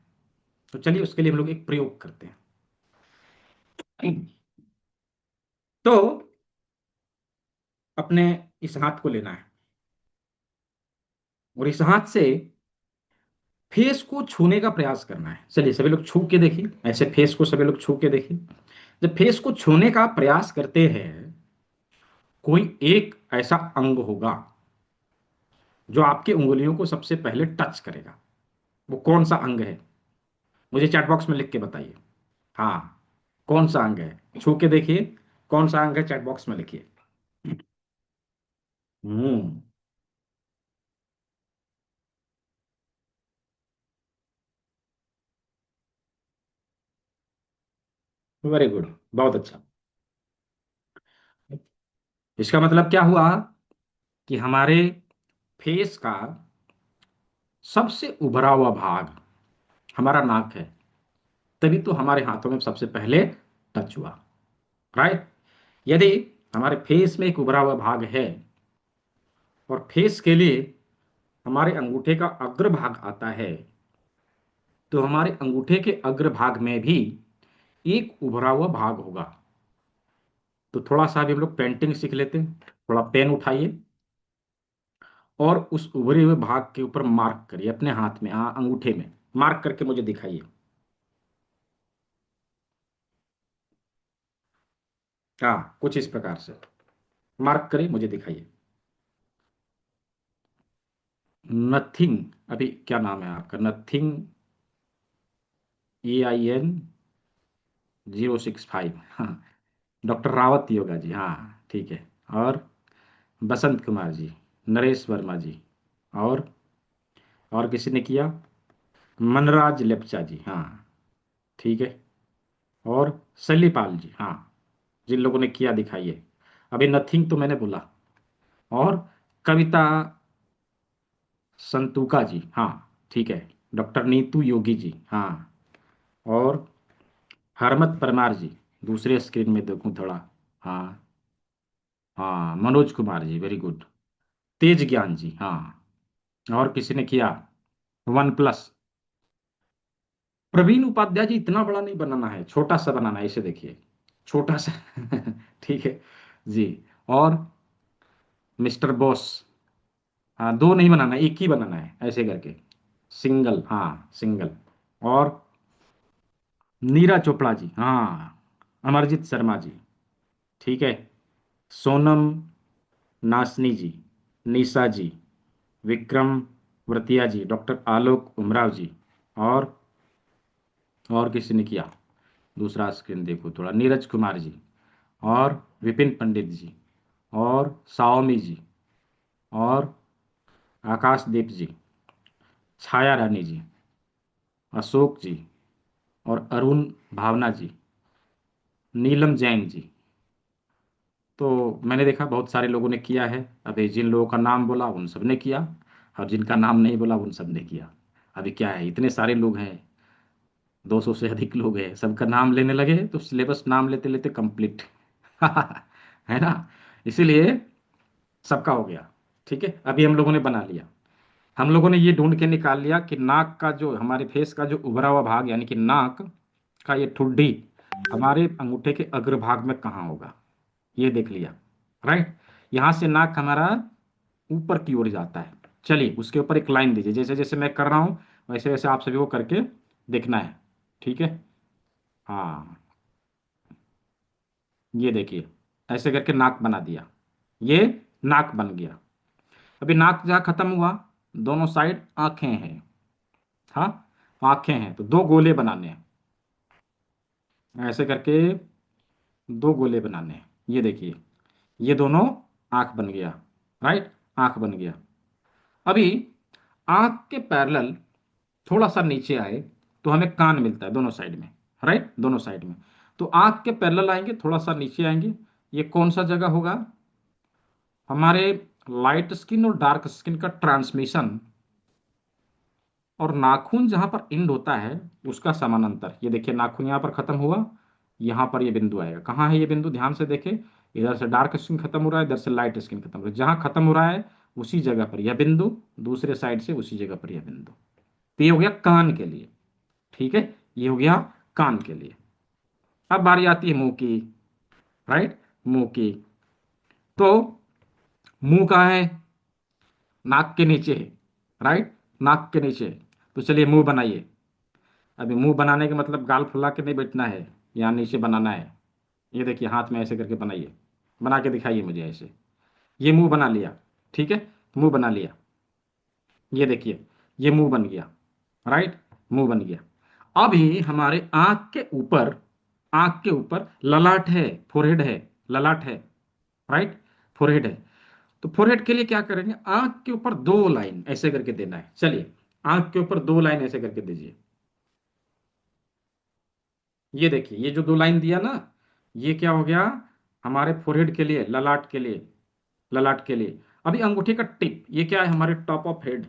तो चलिए उसके लिए हम लोग एक प्रयोग करते हैं। तो अपने इस हाथ को लेना है और इस हाथ से फेस को छूने का प्रयास करना है। चलिए सभी लोग छू के देखिए, ऐसे फेस को सभी लोग छू के देखिए। जब फेस को छूने का प्रयास करते हैं, कोई एक ऐसा अंग होगा जो आपके उंगलियों को सबसे पहले टच करेगा। वो कौन सा अंग है, मुझे चैट बॉक्स में लिख के बताइए। हाँ, कौन सा अंग है, छू के देखिए, कौन सा अंग है, चैट बॉक्स में लिखिए। हम्म, वेरी गुड, बहुत अच्छा। इसका मतलब क्या हुआ कि हमारे फेस का सबसे उभरा हुआ भाग हमारा नाक है, तभी तो हमारे हाथों में सबसे पहले टच हुआ, राइट। यदि हमारे फेस में एक उभरा हुआ भाग है और फेस के लिए हमारे अंगूठे का अग्रभाग आता है, तो हमारे अंगूठे के अग्रभाग में भी एक उभरा हुआ भाग होगा। तो थोड़ा सा भी हम लोग पेंटिंग सीख लेते हैं, थोड़ा पेन उठाइए, और उस उभरे हुए भाग के ऊपर मार्क करिए अपने हाथ में, अंगूठे में मार्क करके मुझे दिखाइए। हाँ, कुछ इस प्रकार से मार्क करिए, मुझे दिखाइए। नथिंग, अभी क्या नाम है आपका? Nothing, AIN 065। हाँ, डॉक्टर रावत योगा जी, हाँ ठीक है। और बसंत कुमार जी, नरेश वर्मा जी, और और किसी ने किया? मनराज लेप्चा जी, हाँ ठीक है। और सलीपाल जी, हाँ। जिन लोगों ने किया दिखाइए। अभी नथिंग तो मैंने बोला। और कविता संतुका जी, हाँ ठीक है। डॉक्टर नीतू योगी जी, हाँ। और हरमत परमार जी, दूसरे स्क्रीन में देखूं थोड़ा। हाँ, हाँ मनोज कुमार जी, वेरी गुड। तेज ज्ञान जी, हाँ। और किसी ने किया? One plus, Praveen Upadhyay ji. इतना बड़ा नहीं बनाना है, छोटा सा बनाना है, इसे देखिए, छोटा सा। ठीक है जी। और मिस्टर बॉस, हाँ दो नहीं बनाना, एक ही बनाना है ऐसे करके, सिंगल, हाँ सिंगल। और नीरा चोपड़ा जी, हाँ। अमरजीत शर्मा जी, ठीक है। सोनम नासनी जी, निशा जी, विक्रम व्रतिया जी, डॉक्टर आलोक उमराव जी। और और किसी ने किया? दूसरा स्क्रीन देखो थोड़ा, नीरज कुमार जी, और विपिन पंडित जी, और साओमी जी, और आकाशदीप जी, छाया रानी जी, अशोक जी, और अरुण भावना जी, नीलम जैन जी। तो मैंने देखा बहुत सारे लोगों ने किया है। अभी जिन लोगों का नाम बोला उन सब ने किया, और जिनका नाम नहीं बोला उन सब ने किया। अभी क्या है, इतने सारे लोग हैं, 200 से अधिक लोग हैं, सबका नाम लेने लगे तो सिलेबस नाम लेते लेते कंप्लीट। है ना? इसीलिए सबका हो गया। ठीक है, अभी हम लोगों ने बना लिया। हम लोगों ने ये ढूंढ के निकाल लिया कि नाक का जो, हमारे फेस का जो उभरा हुआ भाग, यानी कि नाक का ये ठुड्डी हमारे अंगूठे के अग्रभाग में कहाँ होगा, ये देख लिया। राइट, यहां से नाक हमारा ऊपर की ओर जाता है। चलिए उसके ऊपर एक लाइन दीजिए, जैसे जैसे मैं कर रहा हूं वैसे वैसे आप सभी को करके देखना है। ठीक है, हाँ ये देखिए, ऐसे करके नाक बना दिया। ये नाक बन गया। अभी नाक जहाँ खत्म हुआ, दोनों साइड आंखें हैं। हाँ, आंखें हैं तो दो गोले बनाने हैं, ऐसे करके दो गोले बनाने हैं। ये देखिए, ये दोनों आंख बन गया। राइट, आंख बन गया। अभी आंख के पैरेलल थोड़ा सा नीचे आए तो हमें कान मिलता है दोनों साइड में। राइट, दोनों साइड में। तो आंख के पैरेलल आएंगे, थोड़ा सा नीचे आएंगे, ये कौन सा जगह होगा? हमारे लाइट स्किन और डार्क स्किन का ट्रांसमिशन, और नाखून जहां पर एंड होता है उसका समानांतर। ये देखिए, नाखून यहां पर खत्म हुआ, यहां पर ये बिंदु आएगा। कहाँ है ये बिंदु? ध्यान से देखे, इधर से डार्क स्किन खत्म हो रहा है, इधर से लाइट स्किन खत्म हो रहा है। जहां खत्म हो रहा है उसी जगह पर यह बिंदु, दूसरे साइड से उसी जगह पर यह बिंदु। तो ये हो गया कान के लिए। ठीक है, ये हो गया कान के लिए। अब बारी आती है मुंह की। राइट, मुंह की। तो मुंह कहाँ है? नाक के नीचे है। राइट, नाक के नीचे। तो चलिए मुंह बनाइए। अभी मुंह बनाने का मतलब गाल फुला के नहीं बैठना है, यहाँ नीचे बनाना है। ये देखिए, हाथ में ऐसे करके बनाइए, बना के दिखाइए मुझे ऐसे। ये मुंह बना लिया। ठीक है, मुंह बना लिया। ये देखिए, ये मुंह बन गया। राइट, मुंह बन गया। अभी हमारे आंख के ऊपर, आंख के ऊपर ललाट है, फोरहेड है, ललाट है। राइट, फोरहेड है। तो फोरहेड के लिए क्या करेंगे? आंख के ऊपर दो लाइन ऐसे करके देना है। चलिए, आंख के ऊपर दो लाइन ऐसे करके दीजिए। ये देखिए, ये जो दो लाइन दिया ना, ये क्या हो गया? हमारे फोरहेड के लिए, ललाट के लिए, ललाट के लिए। अभी अंगूठे का टिप, ये क्या है? हमारे टॉप ऑफ हेड,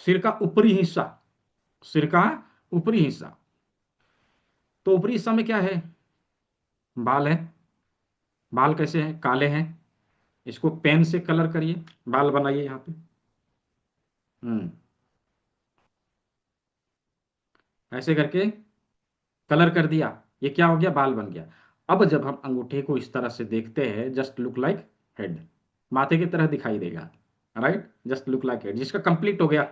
सिर का ऊपरी हिस्सा, सिर का ऊपरी हिस्सा। तो ऊपरी हिस्सा में क्या है? बाल है। बाल कैसे हैं? काले हैं। इसको पेन से कलर करिए, बाल बनाइए यहाँ पे। हम्म, ऐसे करके कलर कर दिया। ये क्या हो गया? बाल बन गया। अब जब हम अंगूठे को इस तरह से देखते हैं, जस्ट लुक लाइक हेड, माथे की तरह दिखाई देगा। Right, just look like it, जिसका कंप्लीट हो गया,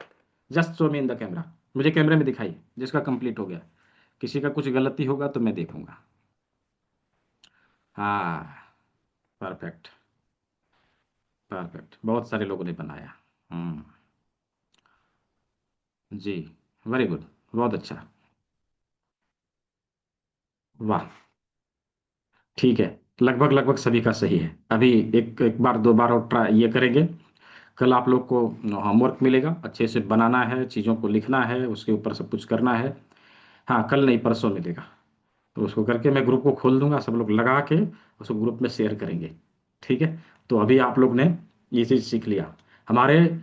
just show me in the camera, मुझे कैमरे में दिखाई जिसका कंप्लीट हो गया। किसी का कुछ गलती होगा तो मैं देखूंगा। हाँ, परफेक्ट, परफेक्ट, बहुत सारे लोगों ने बनाया। हम्म। जी, वेरी गुड, बहुत अच्छा। वाह, ठीक है, लगभग लगभग सभी का सही है। अभी एक एक बार दो बार और ट्राई ये करेंगे। कल आप लोग को होमवर्क मिलेगा, अच्छे से बनाना है, चीज़ों को लिखना है, उसके ऊपर सब कुछ करना है। हाँ, कल नहीं परसों मिलेगा। तो उसको करके मैं ग्रुप को खोल दूंगा, सब लोग लगा के उसको ग्रुप में शेयर करेंगे। ठीक है। तो अभी आप लोग ने ये चीज़ सीख लिया। हमारे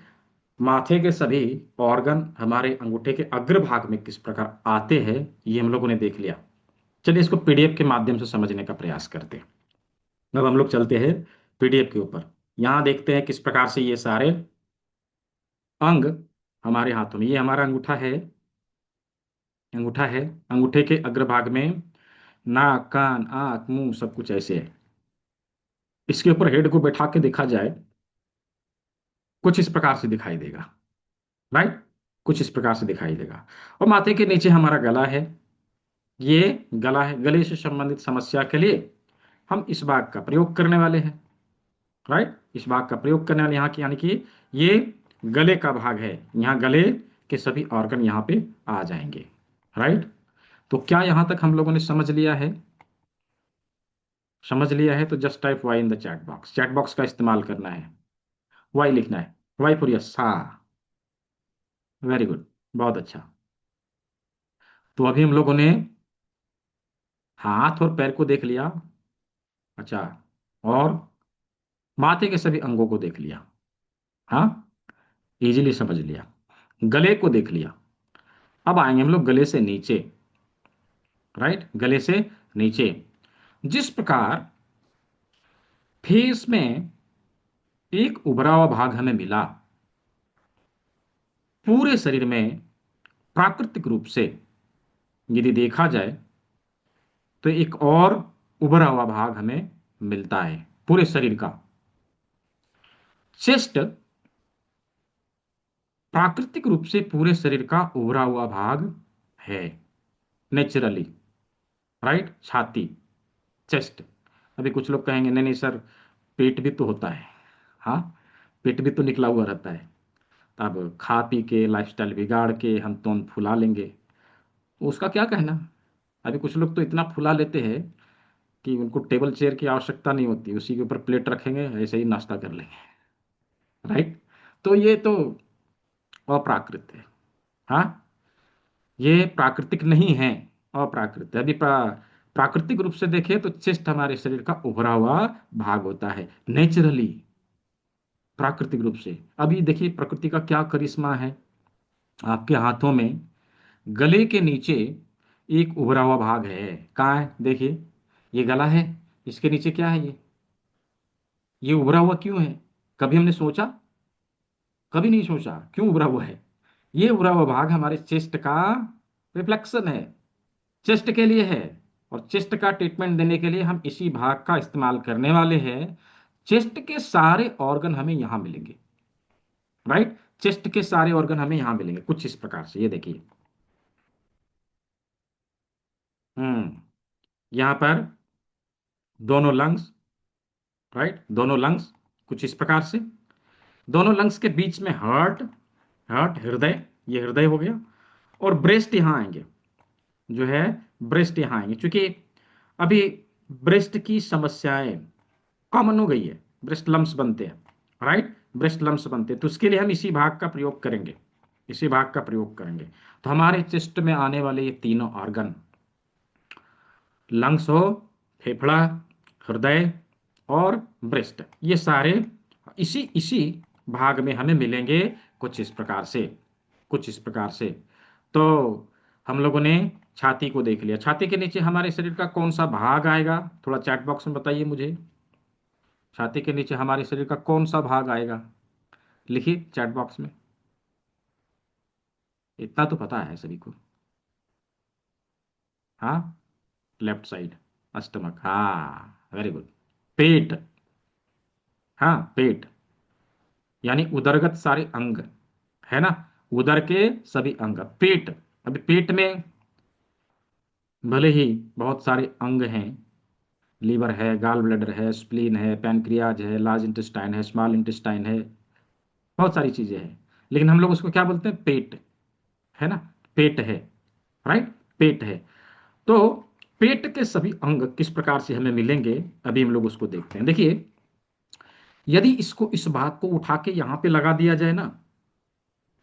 माथे के सभी ऑर्गन हमारे अंगूठे के अग्रभाग में किस प्रकार आते हैं, ये हम लोगों ने देख लिया। चलिए इसको पीडीएफ के माध्यम से समझने का प्रयास करते हैं। अब हम लोग चलते हैं पीडीएफ के ऊपर। यहाँ देखते हैं किस प्रकार से ये सारे अंग हमारे हाथों में, ये हमारा अंगूठा है, अंगूठा है, अंगूठे के अग्रभाग में नाक, कान, आंख, मुंह सब कुछ ऐसे है। इसके ऊपर हेड को बैठा के देखा जाए, कुछ इस प्रकार से दिखाई देगा। राइट, कुछ इस प्रकार से दिखाई देगा। और माथे के नीचे हमारा गला है, ये गला है। गले से संबंधित समस्या के लिए हम इस भाग का प्रयोग करने वाले हैं। राइट, इस भाग का प्रयोग करने वाले यहाँ की, यानी कि ये गले का भाग है, यहाँ गले के सभी ऑर्गन यहाँ पे आ जाएंगे। राइट, तो क्या यहां तक हम लोगों ने समझ लिया है? समझ लिया है तो just type Y in the chat box, chat box का इस्तेमाल करना है, वाई लिखना है, वाई फॉर यस। हाँ, वेरी गुड, बहुत अच्छा। तो अभी हम लोगों ने हाथ और पैर को देख लिया। अच्छा, और माथे के सभी अंगों को देख लिया। हाँ, इजीली समझ लिया। गले को देख लिया। अब आएंगे हम लोग गले से नीचे। राइट, गले से नीचे जिस प्रकार फेस में एक उभरा हुआ भाग हमें मिला, पूरे शरीर में प्राकृतिक रूप से यदि देखा जाए तो एक और उभरा हुआ भाग हमें मिलता है पूरे शरीर का। चेस्ट प्राकृतिक रूप से पूरे शरीर का उभरा हुआ भाग है, नेचुरली। राइट, छाती, चेस्ट। अभी कुछ लोग कहेंगे नहीं नहीं सर, पेट भी तो होता है। हाँ, पेट भी तो निकला हुआ रहता है। अब खा पी के लाइफस्टाइल बिगाड़ के हम तो फुला लेंगे, उसका क्या कहना। अभी कुछ लोग तो इतना फुला लेते हैं कि उनको टेबल चेयर की आवश्यकता नहीं होती, उसी के ऊपर प्लेट रखेंगे, ऐसे ही नाश्ता कर लेंगे। राइट, तो ये तो अप्राकृत है। हाँ, ये प्राकृतिक नहीं है, अप्राकृत है। अभी प्राकृतिक रूप से देखें तो चेस्ट हमारे शरीर का उभरा हुआ भाग होता है, नेचुरली, प्राकृतिक रूप से। अभी देखिए प्रकृति का क्या करिश्मा है। आपके हाथों में गले के नीचे एक उभरा हुआ भाग है। कहाँ है देखिए, ये गला है, इसके नीचे क्या है, ये उभरा हुआ क्यों है? कभी हमने सोचा? कभी नहीं सोचा क्यों उभरा हुआ है। ये उभरा हुआ भाग हमारे चेस्ट का रिफ्लेक्शन है, चेस्ट के लिए है। और चेस्ट का ट्रीटमेंट देने के लिए हम इसी भाग का इस्तेमाल करने वाले हैं। चेस्ट के सारे ऑर्गन हमें यहां मिलेंगे। राइट, चेस्ट के सारे ऑर्गन हमें यहां मिलेंगे कुछ इस प्रकार से, ये देखिए। यहां पर दोनों लंग्स, राइट, दोनों लंग्स कुछ इस प्रकार से, दोनों लंग्स के बीच में हार्ट, हार्ट हृदय, ये हृदय हो गया। और ब्रेस्ट यहां आएंगे, जो है ब्रेस्ट यहां आएंगे, क्योंकि अभी ब्रेस्ट की समस्याएं कॉमन हो गई है, ब्रेस्ट लम्स बनते हैं। राइट, ब्रेस्ट लम्स बनते हैं, तो उसके लिए हम इसी भाग का प्रयोग करेंगे, इसी भाग का प्रयोग करेंगे। तो हमारे चेस्ट में आने वाले ये तीनों ऑर्गन, लंग्स हो, फेफड़ा, हृदय और ब्रेस्ट, ये सारे इसी इसी भाग में हमें मिलेंगे कुछ इस प्रकार से, कुछ इस प्रकार से। तो हम लोगों ने छाती को देख लिया। छाती के नीचे हमारे शरीर का कौन सा भाग आएगा, थोड़ा चैट बॉक्स में बताइए मुझे। छाती के नीचे हमारे शरीर का कौन सा भाग आएगा, लिखिए चैट बॉक्स में। इतना तो पता है सभी को। हाँ, लेफ्ट साइड, स्टमक, हाँ, वेरी गुड। पेट, हाँ पेट, यानी उदरगत सारे अंग, है ना, उदर के सभी अंग। पेट, अभी पेट में भले ही बहुत सारे अंग हैं, लीवर है, गाल ब्लैडर है, स्प्लीन है, पैनक्रियाज है, लार्ज इंटेस्टाइन है, स्मॉल इंटेस्टाइन है, बहुत सारी चीजें हैं, लेकिन हम लोग उसको क्या बोलते हैं, पेट, है ना, पेट है, राइट, पेट है। तो पेट के सभी अंग किस प्रकार से हमें मिलेंगे, अभी हम लोग उसको देखते हैं। देखिए, यदि इसको, इस बात को उठा के यहां पे लगा दिया जाए ना,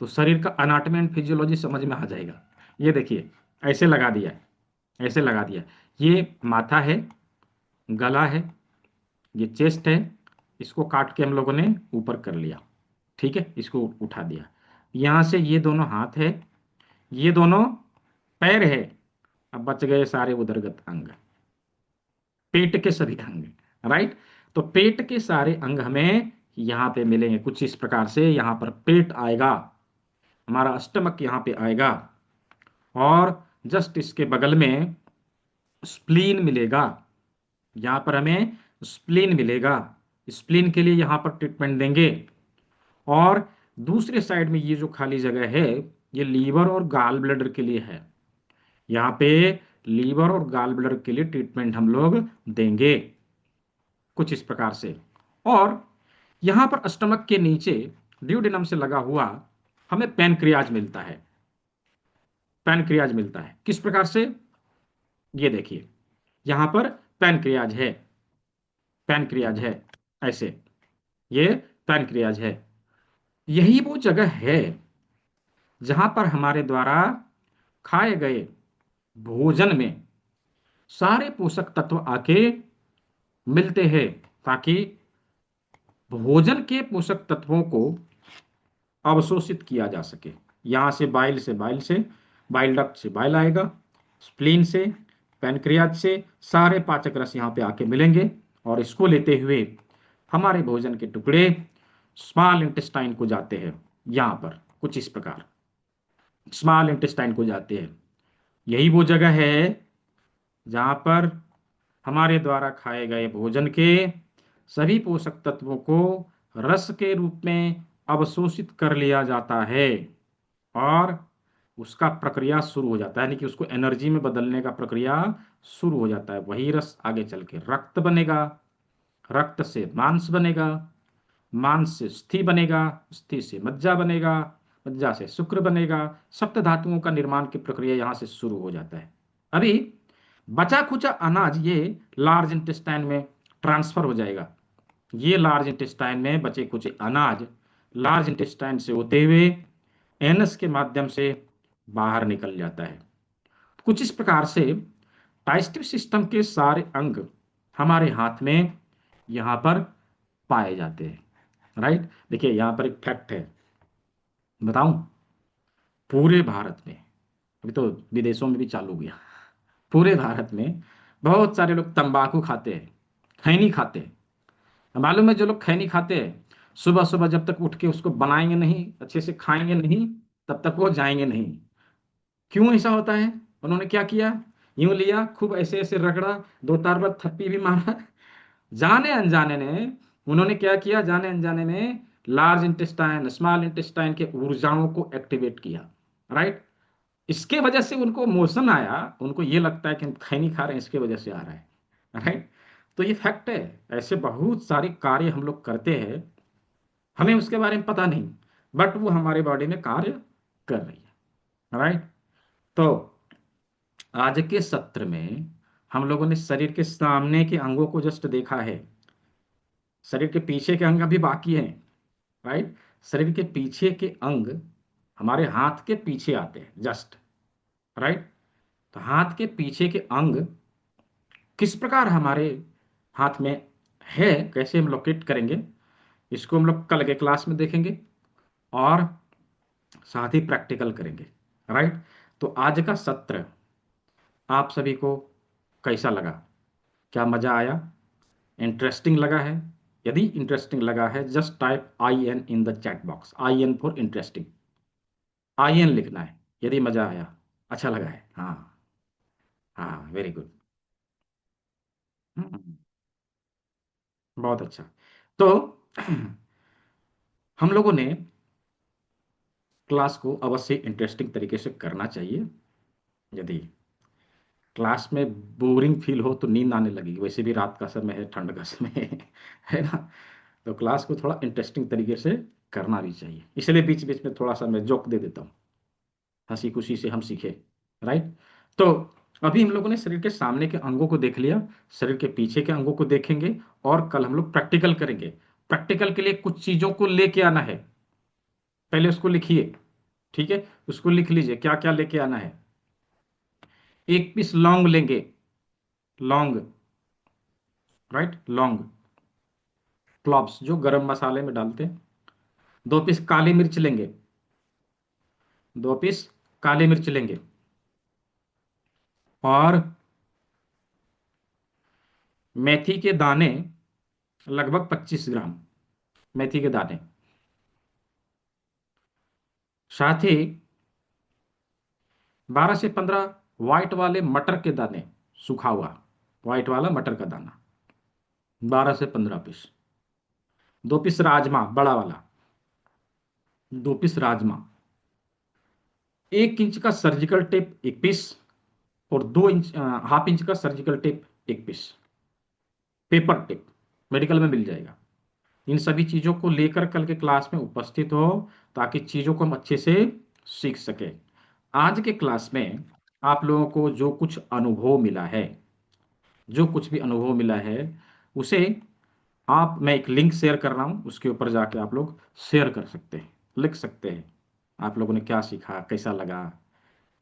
तो शरीर का अनाटमी एंड फिजियोलॉजी समझ में आ जाएगा। ये देखिए, ऐसे लगा दिया है, ऐसे लगा दिया, ये माथा है, गला है, ये चेस्ट है, इसको काट के हम लोगों ने ऊपर कर लिया, ठीक है, इसको उठा दिया। यहां से ये दोनों हाथ है, ये दोनों पैर है, अब बच गए सारे उदरगत अंग, पेट के सभी अंग, राइट। तो पेट के सारे अंग हमें यहां पे मिलेंगे कुछ इस प्रकार से। यहां पर पेट आएगा, हमारा स्टमक यहां पे आएगा, और जस्ट इसके बगल में स्प्लीन मिलेगा, यहां पर हमें स्प्लीन मिलेगा। स्प्लीन के लिए यहां पर ट्रीटमेंट देंगे। और दूसरे साइड में ये जो खाली जगह है, ये लीवर और गाल ब्लैडर के लिए है। यहाँ पे लीवर और गाल ब्लैडर के लिए ट्रीटमेंट हम लोग देंगे कुछ इस प्रकार से। और यहां पर स्टमक के नीचे ड्यूडेनम से लगा हुआ हमें पैनक्रियाज मिलता है। पैनक्रियाज मिलता है किस प्रकार से, ये देखिए, यहां पर पैनक्रियाज है, पैनक्रियाज है, ऐसे, ये पैनक्रियाज है। यही वो जगह है जहां पर हमारे द्वारा खाए गए भोजन में सारे पोषक तत्व आके मिलते हैं, ताकि भोजन के पोषक तत्वों को अवशोषित किया जा सके। यहां से बाइल, से बाइल से, बाइल डक्ट से बाइल आएगा, स्प्लीन से, पैनक्रियाज से, सारे पाचक रस यहाँ पे आके मिलेंगे, और इसको लेते हुए हमारे भोजन के टुकड़े स्मॉल इंटेस्टाइन को जाते हैं। यहाँ पर कुछ इस प्रकार स्मॉल इंटेस्टाइन को जाते हैं। यही वो जगह है जहां पर हमारे द्वारा खाए गए भोजन के सभी पोषक तत्वों को रस के रूप में अवशोषित कर लिया जाता है, और उसका प्रक्रिया शुरू हो जाता है, यानी कि उसको एनर्जी में बदलने का प्रक्रिया शुरू हो जाता है। वही रस आगे चल के रक्त बनेगा, रक्त से मांस बनेगा, मांस से स्थि बनेगा, स्थि से मज्जा बनेगा, मज्जा से शुक्र बनेगा। सप्त धातुओं का निर्माण की प्रक्रिया यहां से शुरू हो जाता है। अभी बचा खुचा अनाज ये लार्ज इंटेस्टाइन में ट्रांसफर हो जाएगा। ये लार्ज इंटेस्टाइन में बचे कुचे अनाज लार्ज इंटेस्टाइन से होते हुए एनस के माध्यम से बाहर निकल जाता है। कुछ इस प्रकार से डाइजेस्टिव सिस्टम के सारे अंग हमारे हाथ में यहां पर पाए जाते हैं, राइट। देखिए, यहां पर एक फैक्ट है, बताऊं, पूरे भारत में, अभी तो विदेशों में भी चालू हो गया, पूरे भारत में बहुत सारे लोग तंबाकू खाते हैं, खैनी खाते हैं। मालूम है, जो लोग खैनी खाते हैं, सुबह सुबह जब तक उठ के उसको बनाएंगे नहीं, अच्छे से खाएंगे नहीं, तब तक वो जाएंगे नहीं। क्यों ऐसा होता है? उन्होंने क्या किया, यूं लिया, खूब ऐसे ऐसे रगड़ा, दो चार बार थप्पी भी मारा, जाने अनजाने ने, उन्होंने क्या किया, जाने अनजाने में लार्ज इंटेस्टाइन, स्मॉल इंटेस्टाइन के ऊर्जाओं को एक्टिवेट किया, राइट। इसके वजह से उनको मोशन आया, उनको ये लगता है कि हम खैनी खा रहे हैं, इसके वजह से आ रहा है, राइट। तो ये फैक्ट है। ऐसे बहुत सारे कार्य हम लोग करते हैं, हमें उसके बारे में पता नहीं, बट वो हमारे बॉडी में कार्य कर रही है, राइट। तो आज के सत्र में हम लोगों ने शरीर के सामने के अंगों को जस्ट देखा है, शरीर के पीछे के अंग अभी बाकी हैं, राइट। शरीर के पीछे के अंग हमारे हाथ के पीछे आते हैं जस्ट, राइट। तो हाथ के पीछे के अंग किस प्रकार हमारे हाथ में है, कैसे हम लोकेट करेंगे, इसको हम लोग कल के क्लास में देखेंगे, और साथ ही प्रैक्टिकल करेंगे, राइट। तो आज का सत्र आप सभी को कैसा लगा, क्या मजा आया, इंटरेस्टिंग लगा है? यदि इंटरेस्टिंग लगा है, just type I N in the chat box, I N for interesting, I N लिखना है यदि मजा आया, अच्छा लगा है, हाँ, हाँ, वेरी गुड। बहुत अच्छा। तो हम लोगों ने क्लास को अवश्य इंटरेस्टिंग तरीके से करना चाहिए। यदि क्लास में बोरिंग फील हो तो नींद आने लगेगी, वैसे भी रात का समय है, ठंड का समय है ना। तो क्लास को थोड़ा इंटरेस्टिंग तरीके से करना भी चाहिए, इसलिए बीच बीच में थोड़ा सा मैं जोक दे देता हूँ, हंसी खुशी से हम सीखे। राइट। तो अभी हम लोगों ने शरीर के सामने के अंगों को देख लिया, शरीर के पीछे के अंगों को देखेंगे, और कल हम लोग प्रैक्टिकल करेंगे। प्रैक्टिकल के लिए कुछ चीजों को लेके आना है, पहले उसको लिखिए। ठीक है, उसको लिख लीजिए क्या क्या लेके आना है। एक पीस लौंग लेंगे, लौंग, राइट, लौंग, क्लॉव्स जो गरम मसाले में डालते हैं। 2 पीस काली मिर्च लेंगे, 2 पीस काली मिर्च लेंगे, और मेथी के दाने लगभग 25 ग्राम, मेथी के दाने। साथ ही 12 से 15 व्हाइट वाले मटर के दाने, सूखा हुआ व्हाइट वाला मटर का दाना, 12 से 15 पीस। 2 पीस राजमा बड़ा वाला, 2 पीस राजमा। 1 इंच का सर्जिकल टेप 1 पीस, और 2 इंच, हाफ इंच का surgical tape 1 piece, paper tape medical में मिल जाएगा। इन सभी चीजों को लेकर कल के क्लास में उपस्थित हो, ताकि चीजों को हम अच्छे से सीख सके। आज के क्लास में आप लोगों को जो कुछ अनुभव मिला है, जो कुछ भी अनुभव मिला है, उसे आप, मैं एक लिंक शेयर कर रहा हूं, उसके ऊपर जाके आप लोग शेयर कर सकते हैं, लिख सकते हैं आप लोगों ने क्या सीखा, कैसा लगा,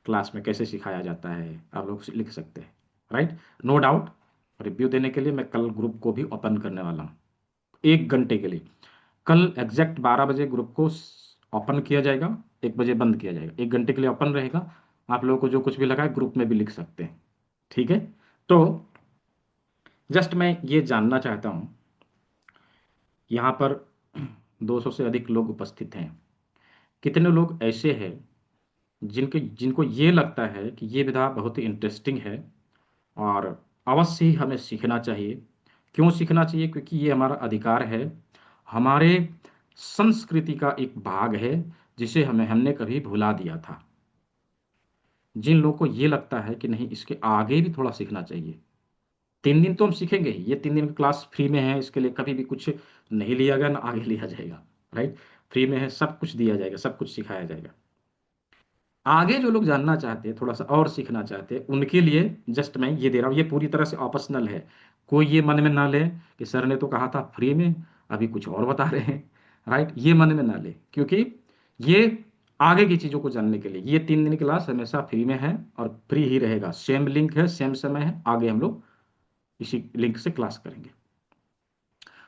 क्लास में कैसे सिखाया जाता है, आप लोग लिख सकते हैं। राइट। नो डाउट, रिव्यू देने के लिए मैं कल ग्रुप को भी ओपन करने वाला हूँ 1 घंटे के लिए। कल एग्जैक्ट 12 बजे ग्रुप को ओपन किया जाएगा, 1 बजे बंद किया जाएगा, 1 घंटे के लिए ओपन रहेगा। आप लोगों को जो कुछ भी लगा है ग्रुप में भी लिख सकते हैं। ठीक है। तो जस्ट मैं ये जानना चाहता हूँ, यहाँ पर 200 से अधिक लोग उपस्थित हैं, कितने लोग ऐसे हैं जिनके जिनको ये लगता है कि ये विधा बहुत ही इंटरेस्टिंग है, और अवश्य ही हमें सीखना चाहिए। क्यों सीखना चाहिए? क्योंकि ये हमारा अधिकार है, हमारे संस्कृति का एक भाग है, जिसे हमने कभी भुला दिया था। जिन लोगों को ये लगता है कि नहीं, इसके आगे भी थोड़ा सीखना चाहिए। 3 दिन तो हम सीखेंगे ही, ये 3 दिन की क्लास फ्री में है, इसके लिए कभी भी कुछ नहीं लिया गया ना आगे लिया जाएगा। राइट। फ्री में है, सब कुछ दिया जाएगा, सब कुछ सिखाया जाएगा। आगे जो लोग जानना चाहते हैं, थोड़ा सा और सीखना चाहते हैं, उनके लिए जस्ट मैं ये दे रहा हूँ, ये पूरी तरह से ऑप्शनल है। कोई ये मन में ना ले कि सर ने तो कहा था फ्री में, अभी कुछ और बता रहे हैं। राइट, ये मन में ना ले, क्योंकि ये आगे की चीज़ों को जानने के लिए, ये 3 दिन की क्लास हमेशा फ्री में है और फ्री ही रहेगा। सेम लिंक है, सेम समय है, आगे हम लोग इसी लिंक से क्लास करेंगे।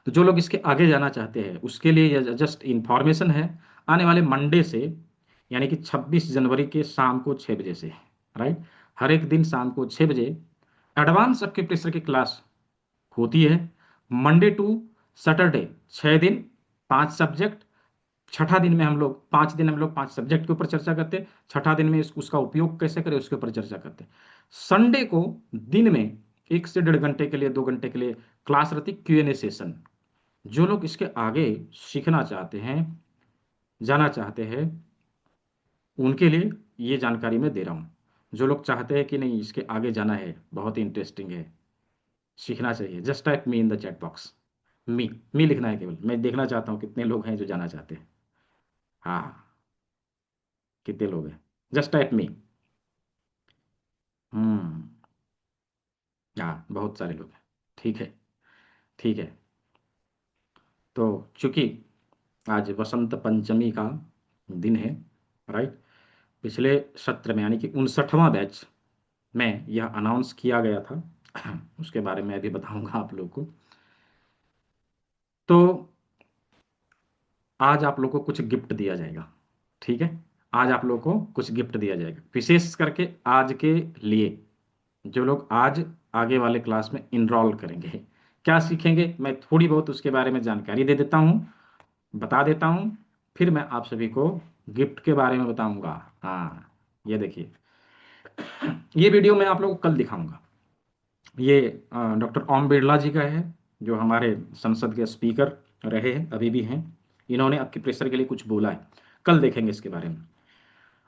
तो जो लोग इसके आगे जाना चाहते हैं, उसके लिए ये जस्ट इंफॉर्मेशन है। आने वाले मंडे से, यानी कि 26 जनवरी के शाम को 6 बजे से, राइट, हर एक दिन शाम को 6 बजे एडवांस एक्यूप्रेशर की क्लास होती है। मंडे टू सैटरडे, 6 दिन, 5 सब्जेक्ट। छठा दिन में हम लोग 5 दिन हम लोग 5 सब्जेक्ट के ऊपर चर्चा करते हैं। छठा दिन में उसका उपयोग कैसे करें उसके ऊपर चर्चा करते हैं। संडे को दिन में 1 से 1.5 घंटे के लिए, 2 घंटे के लिए क्लास रहती, Q&A सेशन। जो लोग इसके आगे सीखना चाहते हैं, जाना चाहते हैं, उनके लिए ये जानकारी मैं दे रहा हूँ। जो लोग चाहते हैं कि नहीं, इसके आगे जाना है, बहुत ही इंटरेस्टिंग है, सीखना चाहिए, just type me in the chat box. Me लिखना है केवल, मैं देखना चाहता हूँ कितने लोग हैं जो जाना चाहते हैं। हाँ, कितने लोग हैं, जस्ट टाइप मी। हम्म। हाँ, बहुत सारे लोग हैं। ठीक है, ठीक है। तो चूंकि आज वसंत पंचमी का दिन है, राइट, पिछले सत्र में, यानी कि 59वां बैच में यह अनाउंस किया गया था। उसके बारे में अभी बताऊंगा आप लोगों को। तो आज आप लोगों को कुछ गिफ्ट दिया जाएगा। ठीक है, आज आप लोगों को कुछ गिफ्ट दिया जाएगा, विशेष करके आज के लिए, जो लोग आज आगे वाले क्लास में इनरोल करेंगे। क्या सीखेंगे, मैं थोड़ी बहुत उसके बारे में जानकारी दे देता हूँ, बता देता हूँ, फिर मैं आप सभी को गिफ्ट के बारे में बताऊंगा। हाँ, ये देखिए, ये वीडियो मैं आप लोगों को कल दिखाऊंगा। ये डॉक्टर ओम बिरला जी का है, जो हमारे संसद के स्पीकर रहे हैं, अभी भी हैं। इन्होंने एक्यूप्रेशर के लिए कुछ बोला है, कल देखेंगे इसके बारे में।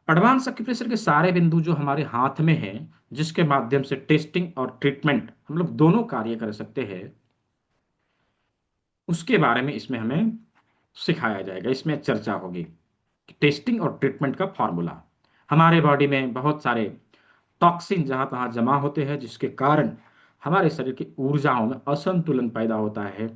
एडवांस एक्यूप्रेशर के सारे बिंदु जो हमारे हाथ में है, जिसके माध्यम से टेस्टिंग और ट्रीटमेंट हम लोग दोनों कार्य कर सकते हैं, उसके बारे में इसमें हमें सिखाया जाएगा, इसमें चर्चा होगी। टेस्टिंग और ट्रीटमेंट का फॉर्मूला। हमारे बॉडी में बहुत सारे टॉक्सिन जहां तहां जमा होते हैं, जिसके कारण हमारे शरीर की ऊर्जाओं में असंतुलन पैदा होता है।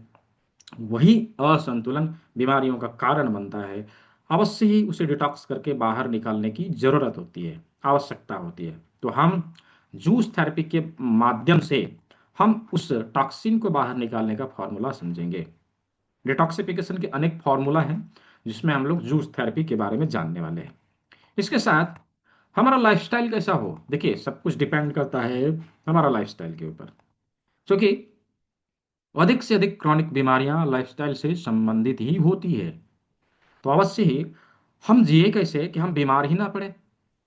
वही असंतुलन बीमारियों का कारण बनता है। अवश्य ही उसे डिटॉक्स करके बाहर निकालने की जरूरत होती है, आवश्यकता होती है। तो हम जूस थेरेपी के माध्यम से हम उस टॉक्सिन को बाहर निकालने का फॉर्मूला समझेंगे। डिटॉक्सिफिकेशन के अनेक फॉर्मूला हैं, जिसमें हम लोग जूस थेरेपी के बारे में जानने वाले हैं। इसके साथ हमारा लाइफस्टाइल कैसा हो, देखिए सब कुछ डिपेंड करता है हमारा लाइफस्टाइल के ऊपर, क्योंकि अधिक से अधिक क्रॉनिक बीमारियां लाइफस्टाइल से संबंधित ही होती है। तो अवश्य ही हम जिए कैसे कि हम बीमार ही ना पड़े,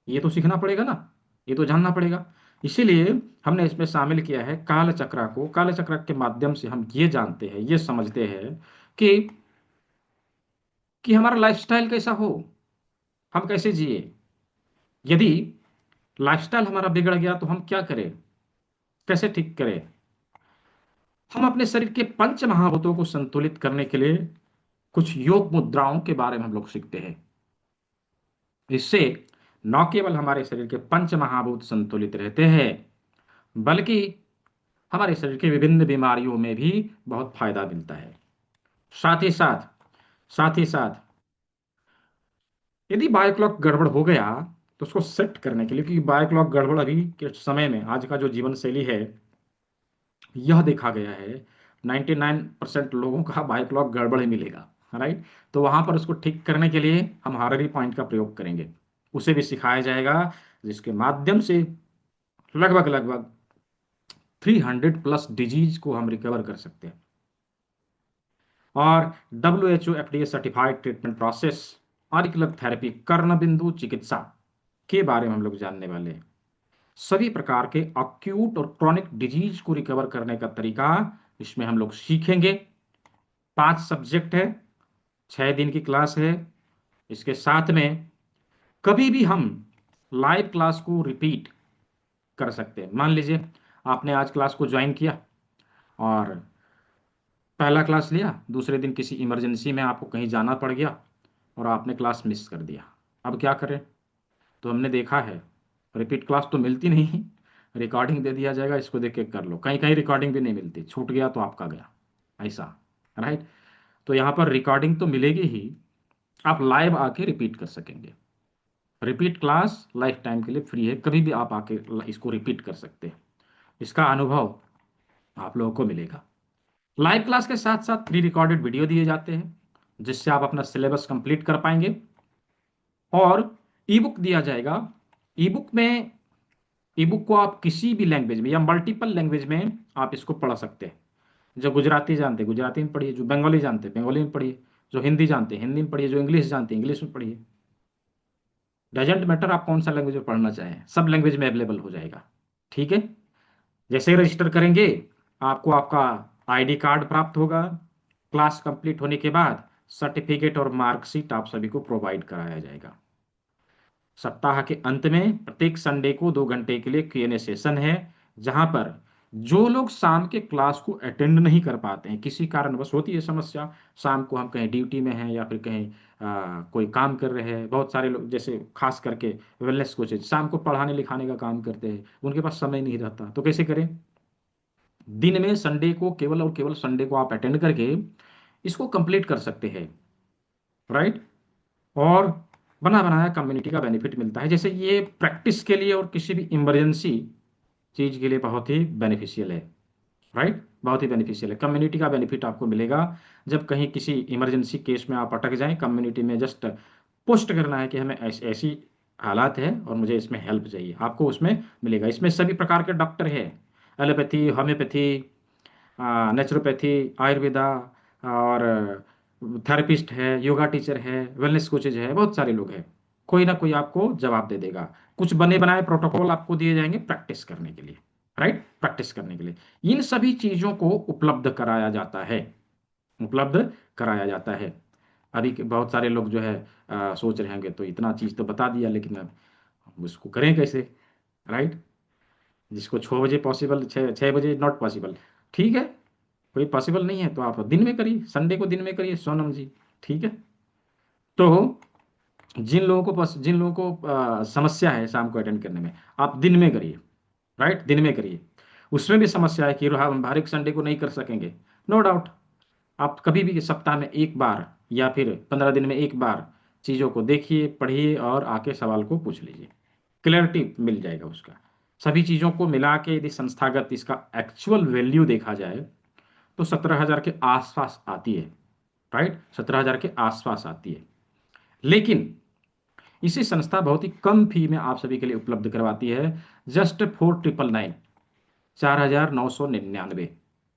ये तो सीखना पड़ेगा ना, ये तो जानना पड़ेगा। इसीलिए हमने इसमें शामिल किया है काल चक्रा को। काल चक्र के माध्यम से हम ये जानते हैं, ये समझते हैं कि हमारा लाइफस्टाइल कैसा हो, हम कैसे जिए। यदि लाइफस्टाइल हमारा बिगड़ गया तो हम क्या करें, कैसे ठीक करें। हम अपने शरीर के पंच महाभूतों को संतुलित करने के लिए कुछ योग मुद्राओं के बारे में हम लोग सीखते हैं। इससे न केवल हमारे शरीर के पंच महाभूत संतुलित रहते हैं, बल्कि हमारे शरीर के विभिन्न बीमारियों में भी बहुत फायदा मिलता है। साथ ही साथ यदि बायोक्लॉक गड़बड़ हो गया तो उसको सेट करने के लिए, क्योंकि बायोक्लॉक गड़बड़ अभी के समय में, आज का जो जीवन शैली है, यह देखा गया है 99% लोगों का बायोक्लॉक गड़बड़ ही मिलेगा। राइट। तो वहां पर उसको ठीक करने के लिए हम हार्री पॉइंट का प्रयोग करेंगे, उसे भी सिखाया जाएगा, जिसके माध्यम से लगभग लगभग 300+ डिजीज को हम रिकवर कर सकते हैं। और WHO FDA certified treatment process, auricular therapy, कर्ण बिंदु चिकित्सा के बारे में हम लोग जानने वाले हैं। सभी प्रकार के अक्यूट और क्रॉनिक डिजीज को रिकवर करने का तरीका इसमें हम लोग सीखेंगे। 5 सब्जेक्ट है, 6 दिन की क्लास है। इसके साथ में कभी भी हम लाइव क्लास को रिपीट कर सकते हैं। मान लीजिए आपने आज क्लास को ज्वाइन किया और पहला क्लास लिया, दूसरे दिन किसी इमरजेंसी में आपको कहीं जाना पड़ गया और आपने क्लास मिस कर दिया। अब क्या करें। तो हमने देखा है रिपीट क्लास तो मिलती नहीं, रिकॉर्डिंग दे दिया जाएगा, इसको देख के कर लो। कहीं कहीं रिकॉर्डिंग भी नहीं मिलती, छूट गया तो आपका गया, ऐसा। राइट। तो यहाँ पर रिकॉर्डिंग तो मिलेगी ही, आप लाइव आके रिपीट कर सकेंगे। रिपीट क्लास लाइफ टाइम के लिए फ्री है, कभी भी आप आके इसको रिपीट कर सकते हैं। इसका अनुभव आप लोगों को मिलेगा। लाइव क्लास के साथ साथ प्री रिकॉर्डेड वीडियो दिए जाते हैं, जिससे आप अपना सिलेबस कंप्लीट कर पाएंगे। और ई बुक दिया जाएगा। ई बुक में, ई बुक को आप किसी भी लैंग्वेज में या मल्टीपल लैंग्वेज में आप इसको पढ़ सकते हैं। जो गुजराती जानते गुजराती में पढ़िए, जो बंगाली जानते बंगाली में पढ़िए, जो हिंदी जानते हिंदी में पढ़िए, जो इंग्लिश जानते इंग्लिश में पढ़िए। डजेंट मैटर आप कौन सा लैंग्वेज में पढ़ना चाहें, सब लैंग्वेज में अवेलेबल हो जाएगा। ठीक है। जैसे ही रजिस्टर करेंगे, आपको आपका आईडी कार्ड प्राप्त होगा। क्लास कंप्लीट होने के बाद सर्टिफिकेट और मार्कशीट आप सभी को प्रोवाइड कराया जाएगा। सप्ताह के अंत में प्रत्येक संडे को 2 घंटे के लिए Q&A सेशन है, जहां पर जो लोग शाम के क्लास को अटेंड नहीं कर पाते हैं, किसी कारणवश होती है समस्या, शाम को हम कहीं ड्यूटी में हैं या फिर कहीं कोई काम कर रहे हैं। बहुत सारे लोग, जैसे खास करके वेलनेस कोचेज, शाम को पढ़ाने लिखाने का काम करते हैं, उनके पास समय नहीं रहता, तो कैसे करें। दिन में संडे को, केवल और केवल संडे को आप अटेंड करके इसको कंप्लीट कर सकते हैं। राइट। और बना बनाया कम्युनिटी का बेनिफिट मिलता है। जैसे ये प्रैक्टिस के लिए और किसी भी इमरजेंसी चीज के लिए बहुत ही बेनिफिशियल है। राइट। बहुत ही बेनिफिशियल है। कम्युनिटी का बेनिफिट आपको मिलेगा। जब कहीं किसी इमरजेंसी केस में आप अटक जाएं, कम्युनिटी में जस्ट पोस्ट करना है कि हमें ऐसी ऐसी हालात है और मुझे इसमें हेल्प चाहिए, आपको उसमें मिलेगा। इसमें सभी प्रकार के डॉक्टर है, एलोपैथी, होम्योपैथी, नेचुरोपैथी, आयुर्वेदा, और थेरेपिस्ट है, योगा टीचर है, वेलनेस कोचेज है, बहुत सारे लोग हैं। कोई ना कोई आपको जवाब दे देगा। कुछ बने बनाए प्रोटोकॉल आपको दिए जाएंगे प्रैक्टिस करने के लिए। राइट। प्रैक्टिस करने के लिए इन सभी चीजों को उपलब्ध कराया जाता है, उपलब्ध कराया जाता है। अभी बहुत सारे लोग जो है सोच रहे होंगे तो इतना चीज़ तो बता दिया, लेकिन अब उसको करें कैसे, राइट? जिसको 6 बजे पॉसिबल, 6 बजे नॉट पॉसिबल, ठीक है, कोई पॉसिबल नहीं है तो आप दिन में करिए, संडे को दिन में करिए सोनम जी, ठीक है। तो जिन लोगों को समस्या है शाम को अटेंड करने में, आप दिन में करिए, राइट, दिन में करिए। उसमें भी समस्या है कि हम हर एक संडे को नहीं कर सकेंगे, नो डाउट, आप कभी भी सप्ताह में एक बार या फिर 15 दिन में एक बार चीज़ों को देखिए, पढ़िए और आके सवाल को पूछ लीजिए, क्लैरिटी मिल जाएगा उसका। सभी चीज़ों को मिला के यदि संस्थागत इसका एक्चुअल वैल्यू देखा जाए तो 17,000 के आसपास आती है, राइट, 17,000 के आसपास आती है। लेकिन इसी संस्था बहुत ही कम फी में आप सभी के लिए उपलब्ध करवाती है, जस्ट 4,999, 4,999,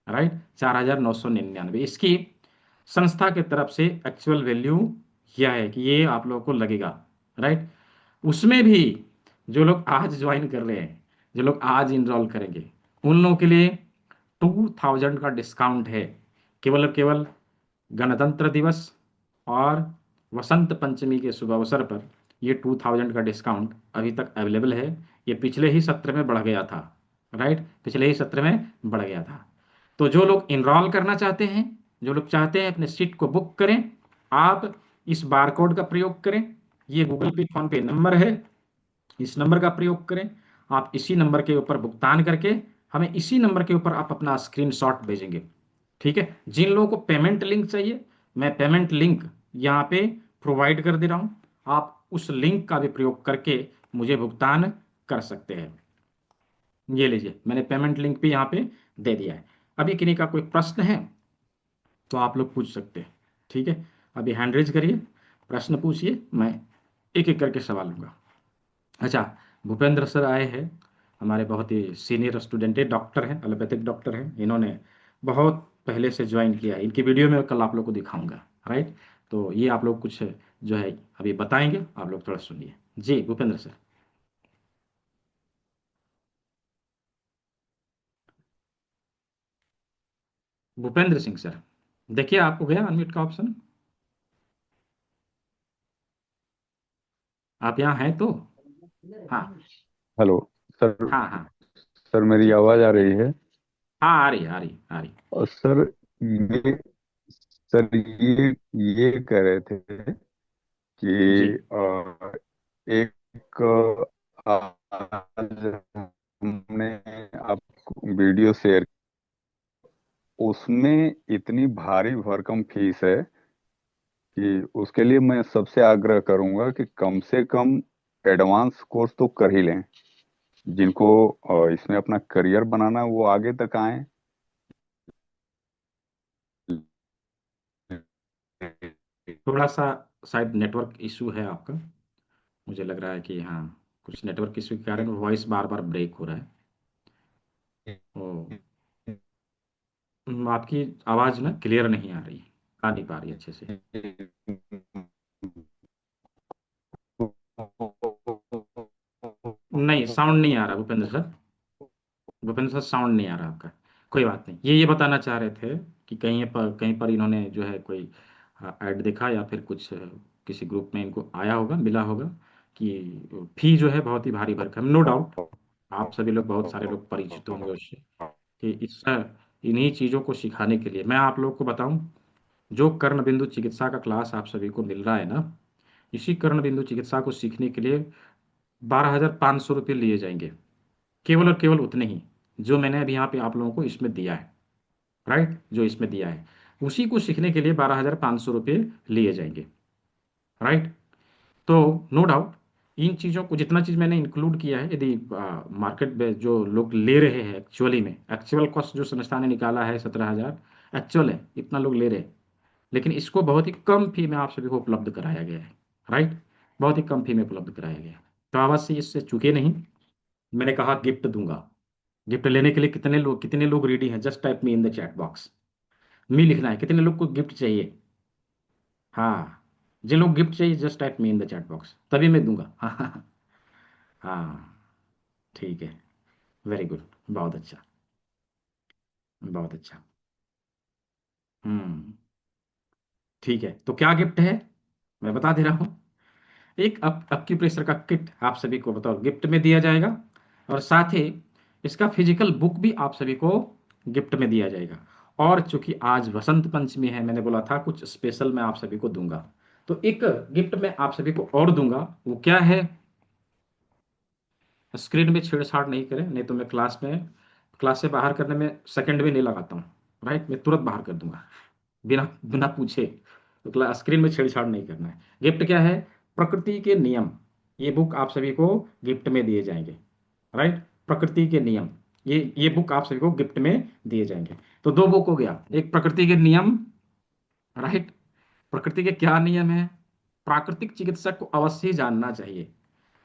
राइट, 4,999। इसकी संस्था की तरफ से एक्चुअल वैल्यू यह है कि ये आप लोगों को लगेगा, राइट। उसमें भी जो लोग आज ज्वाइन कर रहे हैं, जो लोग आज इनरोल करेंगे, उन लोगों के लिए 2,000 का डिस्काउंट है, केवल और केवल गणतंत्र दिवस और वसंत पंचमी के शुभ अवसर पर ये 2,000 का डिस्काउंट अभी तक अवेलेबल है। ये पिछले ही सत्र में बढ़ गया था, राइट, पिछले ही सत्र में बढ़ गया था। तो जो लोग इनरोल करना चाहते हैं, जो लोग चाहते हैं अपने सीट को बुक करें, आप इस बार कोड का प्रयोग करें। ये गूगल पे फोन पे नंबर है, इस नंबर का प्रयोग करें। आप इसी नंबर के ऊपर भुगतान करके हमें इसी नंबर के ऊपर आप अपना स्क्रीनशॉट भेजेंगे, ठीक है। जिन लोगों को पेमेंट लिंक चाहिए, मैं पेमेंट लिंक यहाँ पे प्रोवाइड कर दे रहा हूँ, आप उस लिंक का भी प्रयोग करके मुझे भुगतान कर सकते हैं। ये लीजिए, मैंने पेमेंट लिंक भी यहाँ पे दे दिया है। अभी किन्हीं का कोई प्रश्न है तो आप लोग पूछ सकते हैं, ठीक है। अभी हैंड रेज करिए, प्रश्न पूछिए, मैं एक एक करके सवाल लूंगा। अच्छा, भूपेंद्र सर आए हैं, हमारे बहुत ही सीनियर स्टूडेंट है, डॉक्टर हैं, एलोपैथिक डॉक्टर हैं, इन्होंने बहुत पहले से ज्वाइन किया है। इनकी वीडियो में कल आप लोग को दिखाऊंगा, राइट। तो ये आप लोग कुछ जो है अभी बताएंगे, आप लोग थोड़ा सुनिए। जी भूपेंद्र सर। भूपेंद्र सिंह सर, देखिए आपको गया अनम्यूट का ऑप्शन, आप यहाँ हैं तो। हाँ
हेलो सर।
हाँ हाँ।
सर मेरी आवाज़ आ रही है?
हाँ आ रही है, आ रही है, आ रही है।
और सर ये सर ये कह रहे थे
जी।
कि एक आज हमने आपको वीडियो शेयर, उसमें इतनी भारी भरकम फीस है कि उसके लिए मैं सबसे आग्रह करूंगा कि कम से कम एडवांस कोर्स तो कर ही लें। जिनको इसमें अपना करियर बनाना है, वो आगे तक आए।
थोड़ा सा शायद नेटवर्क इशू है आपका, मुझे लग रहा है कि हाँ, कुछ नेटवर्क इशू के कारण वॉइस बार बार ब्रेक हो रहा है। ओ, आपकी आवाज़ ना क्लियर नहीं आ रही, आ नहीं पा रही अच्छे से। नहीं, साउंड नहीं आ रहा Bhupendra sir, Bhupendra sir sound नहीं आ रहा आपका। कोई बात नहीं, ये बताना चाह रहे थे कि कहीं पर इन्होंने जो है कोई ऐड देखा या फिर कुछ किसी ग्रुप में इनको आया होगा, मिला होगा कि फी जो है बहुत ही भारी भरकम, नो डाउट, आप सभी लोग, बहुत सारे लोग परिचित होंगे उससे, कि इस इन्हीं चीज़ों को सिखाने के लिए मैं आप लोग को बताऊं, जो कर्ण बिंदु चिकित्सा का क्लास आप सभी को मिल रहा है ना, इसी कर्ण बिंदु चिकित्सा को सीखने के लिए 12,500 रुपये लिए जाएंगे, केवल और केवल उतने ही जो मैंने अभी यहाँ पे आप लोगों को इसमें दिया है, राइट, जो इसमें दिया है उसी को सीखने के लिए 12,500 रुपये लिए जाएंगे, राइट। तो नो डाउट, इन चीज़ों को जितना चीज़ मैंने इंक्लूड किया है, यदि मार्केट में जो लोग ले रहे हैं एक्चुअली में, एक्चुअल कॉस्ट जो संस्था ने निकाला है 17,000 एक्चुअल है, इतना लोग ले रहे हैं, लेकिन इसको बहुत ही कम फी में आप सभी को उपलब्ध कराया गया है, राइट, बहुत ही कम फी में उपलब्ध कराया गया है। तो आवाज़ से इससे चूके नहीं, मैंने कहा गिफ्ट दूंगा। गिफ्ट लेने के लिए कितने लोग रेडी हैं, just type me in the chat box, me लिखना है कितने लोग को गिफ्ट चाहिए। हाँ, जिन लोग गिफ्ट चाहिए just type me in the chat box, तभी मैं दूंगा। हाँ हाँ, ठीक है, वेरी गुड, बहुत अच्छा, बहुत अच्छा। हम्म। ठीक है, तो क्या गिफ्ट है मैं बता दे रहा हूँ। एक अक्यूप्रेशर का किट आप सभी को बताओ गिफ्ट में दिया जाएगा, और साथ ही इसका फिजिकल बुक भी आप सभी को गिफ्ट में दिया जाएगा। और चूंकि आज वसंत पंचमी है, मैंने बोला था कुछ स्पेशल मैं आप सभी को दूंगा। तो एक गिफ्ट मैं आप सभी को और दूंगा, वो क्या है, स्क्रीन में छेड़छाड़ नहीं करें, नहीं तो मैं क्लास से बाहर करने में सेकंड भी नहीं लगाता हूँ। राइट, मैं तुरंत बाहर कर दूंगा बिना बिना पूछे। तो स्क्रीन में छेड़छाड़ नहीं करना है। गिफ्ट क्या है, प्रकृति के नियम। ये बुक आप सभी को गिफ्ट में दिए जाएंगे। राइट, प्रकृति के नियम, ये बुक आप सभी को गिफ्ट में दिए जाएंगे। तो दो बुक हो गया, एक प्रकृति के नियम। राइट, प्रकृति के क्या नियम है, प्राकृतिक चिकित्सक को अवश्य ही जानना चाहिए।